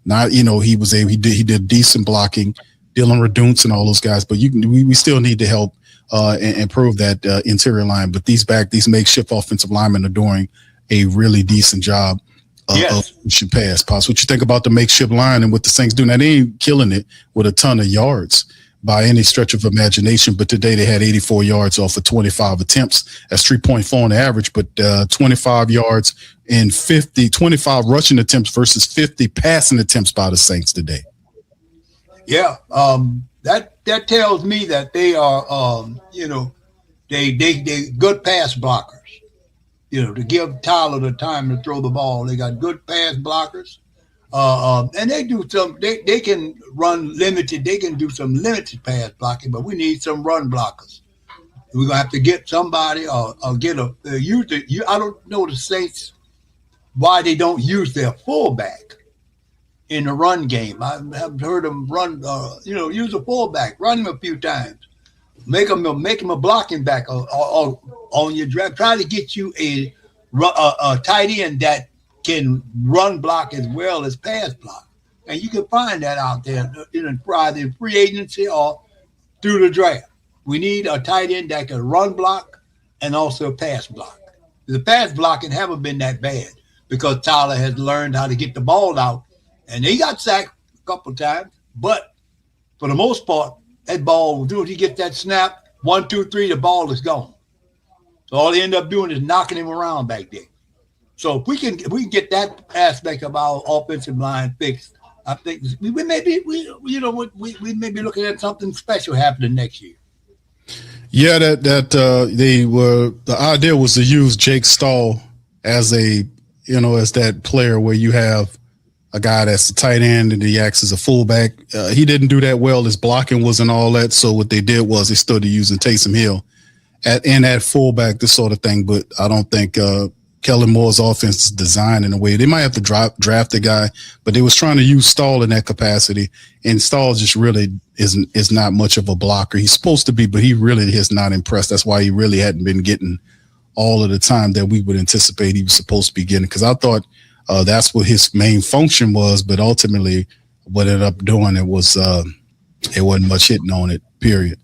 Not, he did decent blocking, Dylan Reduntz and all those guys, but we still need to help and improve that interior line. But these makeshift offensive linemen are doing a really decent job of should pass. Pops, what you think about the makeshift line and what the Saints do? Now, they ain't killing it with a ton of yards by any stretch of imagination, but today they had 84 yards off of 25 attempts. That's 3.4 on the average, but 25 yards and 25 rushing attempts versus 50 passing attempts by the Saints today. Yeah, that tells me that they are, they good pass blockers. To give Tyler the time to throw the ball, they got good pass blockers. And they do some. They can run limited. They can do some limited pass blocking, but we need some run blockers. We're gonna have to get somebody or get a use the. I don't know the Saints why they don't use their fullback in the run game. I have heard them run. Use a fullback, run him a few times, make him a blocking back or on your draft. Try to get you a tight end that can run block as well as pass block, and you can find that out there in either free agency or through the draft. We need a tight end that can run block and also pass block. The pass blocking haven't been that bad because Tyler has learned how to get the ball out, and he got sacked a couple of times. But for the most part, that ball, dude, he gets that snap, 1, 2, 3, the ball is gone. So all they end up doing is knocking him around back there. So if we can get that aspect of our offensive line fixed, I think we may be looking at something special happening next year. Yeah, the idea was to use Jake Stahl as as that player where you have a guy that's the tight end and he acts as a fullback. He didn't do that well. His blocking wasn't all that. So what they did was they started using Taysom Hill at fullback, this sort of thing. But I don't think Kellen Moore's offense is designed in a way. They might have to draft the guy, but they was trying to use Stahl in that capacity. And Stahl just really is not much of a blocker. He's supposed to be, but he really has not impressed. That's why he really hadn't been getting all of the time that we would anticipate he was supposed to be getting. Because I thought that's what his main function was, but ultimately what ended up doing it wasn't much hitting on it. Period.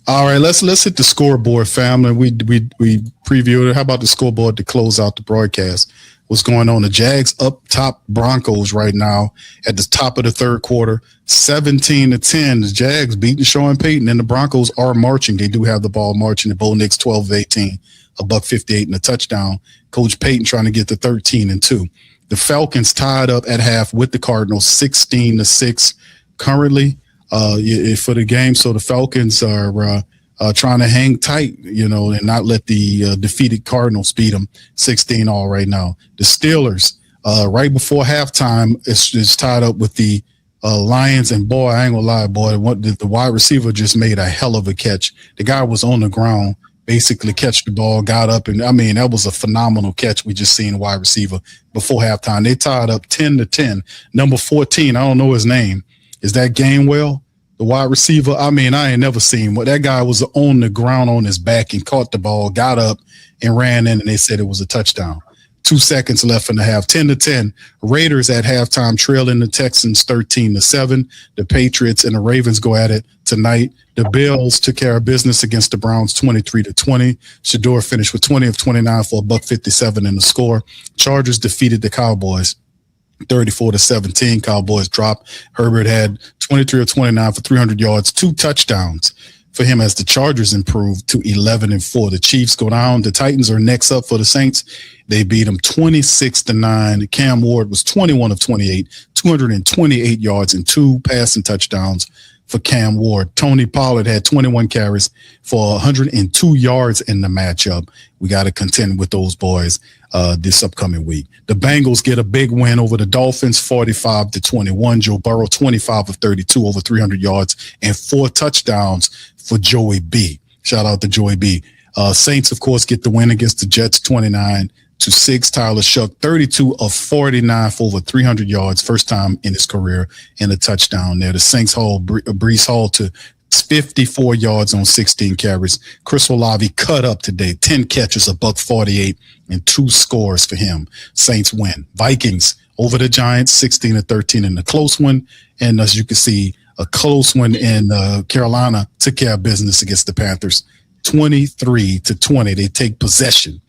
All right, let's hit the scoreboard, family. We previewed it. How about the scoreboard to close out the broadcast? What's going on? The Jags up top Broncos right now at the top of the third quarter, 17-10. The Jags beating Shough and Payton, and the Broncos are marching. They do have the ball marching. The Bo Nix 12-18, $158 and a touchdown. Coach Payton trying to get to 13-2. The Falcons tied up at half with the Cardinals, 16-6 currently for the game. So the Falcons are trying to hang tight, and not let the defeated Cardinals beat them 16-all right now. The Steelers, right before halftime, is tied up with the Lions. And boy, I ain't gonna lie, boy, the wide receiver just made a hell of a catch. The guy was on the ground, basically catch the ball, got up, and that was a phenomenal catch. We just seen the wide receiver before halftime. They tied up 10-10. Number 14, I don't know his name. Is that Gainwell, the wide receiver? I ain't never seen what that guy was on the ground on his back and caught the ball, got up and ran in, and they said it was a touchdown. 2 seconds left in the half, 10-10. Raiders at halftime trailing the Texans 13-7. The Patriots and the Ravens go at it tonight. The Bills took care of business against the Browns 23-20. Shador finished with 20 of 29 for $157 in the score. Chargers defeated the Cowboys 34-17. Cowboys dropped. Herbert had 23 of 29 for 300 yards, 2 touchdowns for him as the Chargers improved to 11-4. The Chiefs go down. The Titans are next up for the Saints. They beat them 26-9. Cam Ward was 21 of 28, 228 yards and 2 passing touchdowns for Cam Ward. Tony Pollard had 21 carries for 102 yards in the matchup. We got to contend with those boys this upcoming week. The Bengals get a big win over the Dolphins, 45-21. Joe Burrow, 25 of 32, over 300 yards and 4 touchdowns for Joey B. Shout out to Joey B. Saints, of course, get the win against the Jets, 29-6. Tyler Shough, 32 of 49 for over 300 yards, first time in his career, and a touchdown there. The Saints haul Breece Hall to 54 yards on 16 carries. Chris Olave cut up today, 10 catches, $148, and 2 scores for him. Saints win. Vikings over the Giants, 16-13 in the close one. And as you can see, a close one in Carolina took care of business against the Panthers, 23-20. They take possession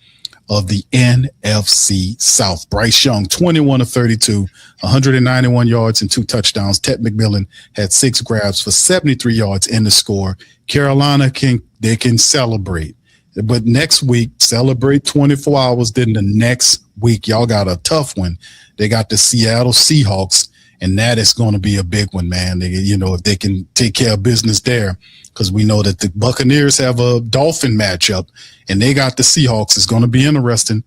of the NFC South. Bryce Young, 21 of 32, 191 yards and 2 touchdowns. Ted McMillan had 6 grabs for 73 yards in the score. Carolina can celebrate, but next week celebrate 24 hours. Then the next week, y'all got a tough one. They got the Seattle Seahawks, and that is going to be a big one, man. If they can take care of business there, because we know that the Buccaneers have a Dolphin matchup, and they got the Seahawks. It's going to be interesting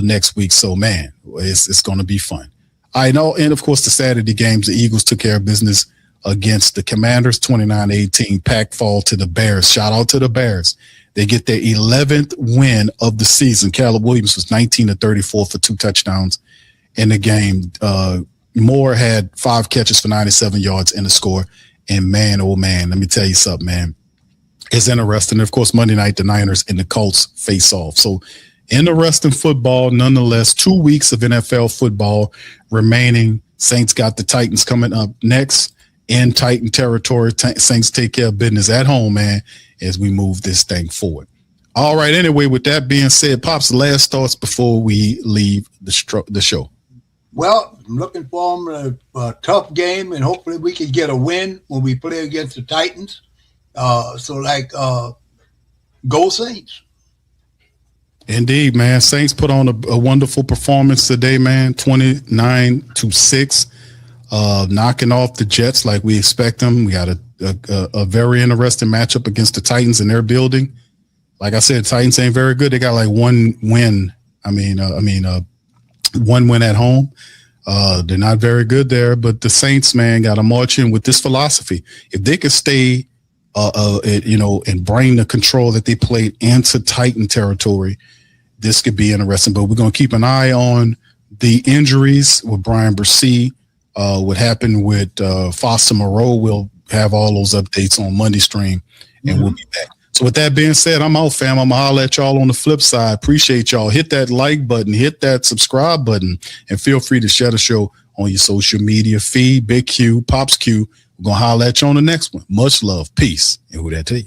next week. So, man, it's going to be fun. I know, and of course the Saturday games, the Eagles took care of business against the Commanders, 29-18. Pack fall to the Bears. Shout out to the Bears. They get their 11th win of the season. Caleb Williams was 19-34 for 2 touchdowns in the game. Moore had 5 catches for 97 yards in the score. And man, oh man, let me tell you something, man. It's interesting. Of course, Monday night, the Niners and the Colts face off. So interesting football, nonetheless. 2 weeks of NFL football remaining. Saints got the Titans coming up next in Titan territory. Saints take care of business at home, man, as we move this thing forward. All right. Anyway, with that being said, Pops, last thoughts before we leave the show. Well, I'm looking for a tough game, and hopefully we can get a win when we play against the Titans. Go Saints. Indeed, man. Saints put on a wonderful performance today, man. 29-6, knocking off the Jets like we expect them. We got a very interesting matchup against the Titans in their building. Like I said, Titans ain't very good. They got like one win. One win at home. They're not very good there, but the Saints, man, got to march in with this philosophy. If they could stay, and bring the control that they played into Titan territory, this could be interesting. But we're going to keep an eye on the injuries with Brian Bresee, what happened with Foster Moreau. We'll have all those updates on Monday stream, and we'll be back. So with that being said, I'm out, fam. I'm going to holler at y'all on the flip side. Appreciate y'all. Hit that like button, hit that subscribe button, and feel free to share the show on your social media feed. Big Q, Pops Q. We're going to holler at you on the next one. Much love. Peace. And who that to you?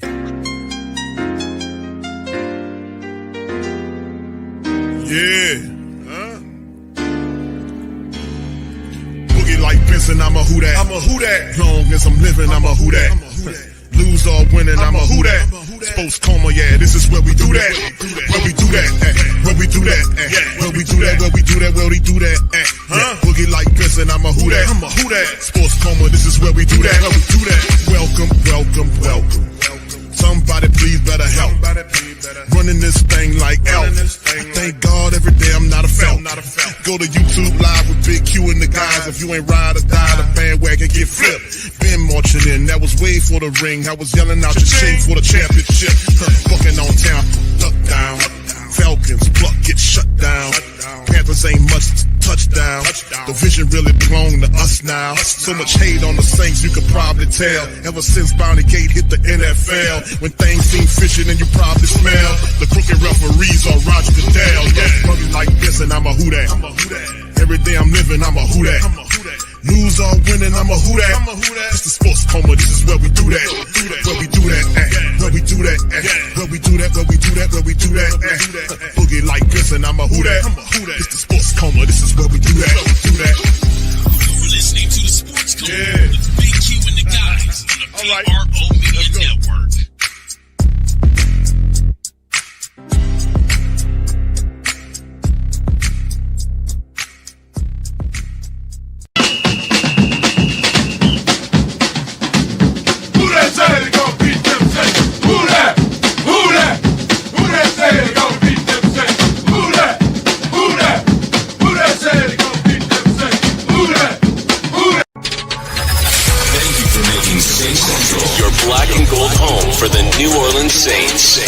Yeah. Boogie like Benson, I'm a who that. I'm a who that. Long as I'm living, I'm a who that. Lose or winning, I'm a who that. Sports Coma, yeah, this is where we do that. Where we do that, where we do that, where we do that, where we do that, where we do that. Boogie like Benson, I'm a who that. I'm a who that. Sports Coma, this is where we do that. Where we do that. Welcome, welcome, welcome. Somebody please better help. Running this thing like elf. Thank God every day I'm not a felt. Go to YouTube live with Big Q and the guys. If you ain't ride or die, the bandwagon get flipped. Been marching in, that was way for the ring. I was yelling out your shame for the championship. Fucking on town, duck down. Falcons, pluck, get shut down. Panthers ain't much touchdown. The vision really belong to us now. So much hate on the Saints, you could probably tell. Ever since Bounty Gate hit the NFL, when things seem fishy, then you probably smell the crooked referees on Roger Goodell. Yeah, running like this, and I'm a who that. Every day I'm living, I'm a who that. Lose or winning, I'm a who that. It's the Sports Coma, this is where we do that. Where we do that, where we do that, where we do that, where we do that, where we do that. Boogie like this, and I'm a who that. It's the Sports Coma, this is where we do that. You're listening to the Sports Coma with Big Q and the guys on the PRO Media Network. Your black and gold home for the New Orleans Saints.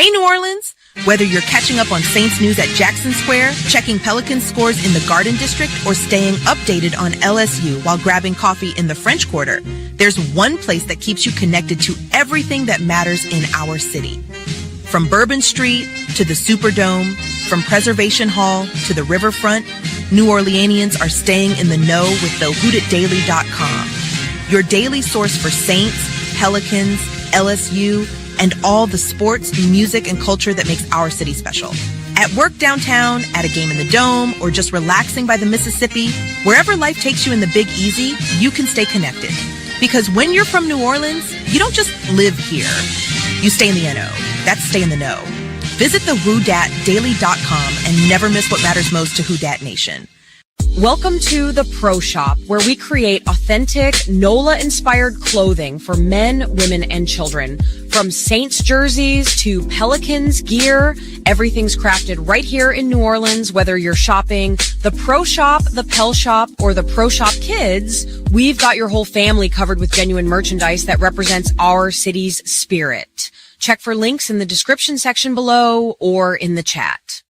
Hey, New Orleans! Whether you're catching up on Saints news at Jackson Square, checking Pelicans scores in the Garden District, or staying updated on LSU while grabbing coffee in the French Quarter, there's one place that keeps you connected to everything that matters in our city. From Bourbon Street to the Superdome, from Preservation Hall to the riverfront, New Orleanians are staying in the know with thehootetdaily.com. Your daily source for Saints, Pelicans, LSU, and all the sports, music, and culture that makes our city special. At work downtown, at a game in the Dome, or just relaxing by the Mississippi, wherever life takes you in the Big Easy, you can stay connected. Because when you're from New Orleans, you don't just live here. You stay in the NO. That's stay in the know. Visit thewhodatdaily.com and never miss what matters most to Who Dat Nation. Welcome to the Pro Shop, where we create authentic NOLA-inspired clothing for men, women, and children. From Saints jerseys to Pelicans gear, everything's crafted right here in New Orleans. Whether you're shopping the Pro Shop, the Pel Shop, or the Pro Shop Kids, we've got your whole family covered with genuine merchandise that represents our city's spirit. Check for links in the description section below or in the chat.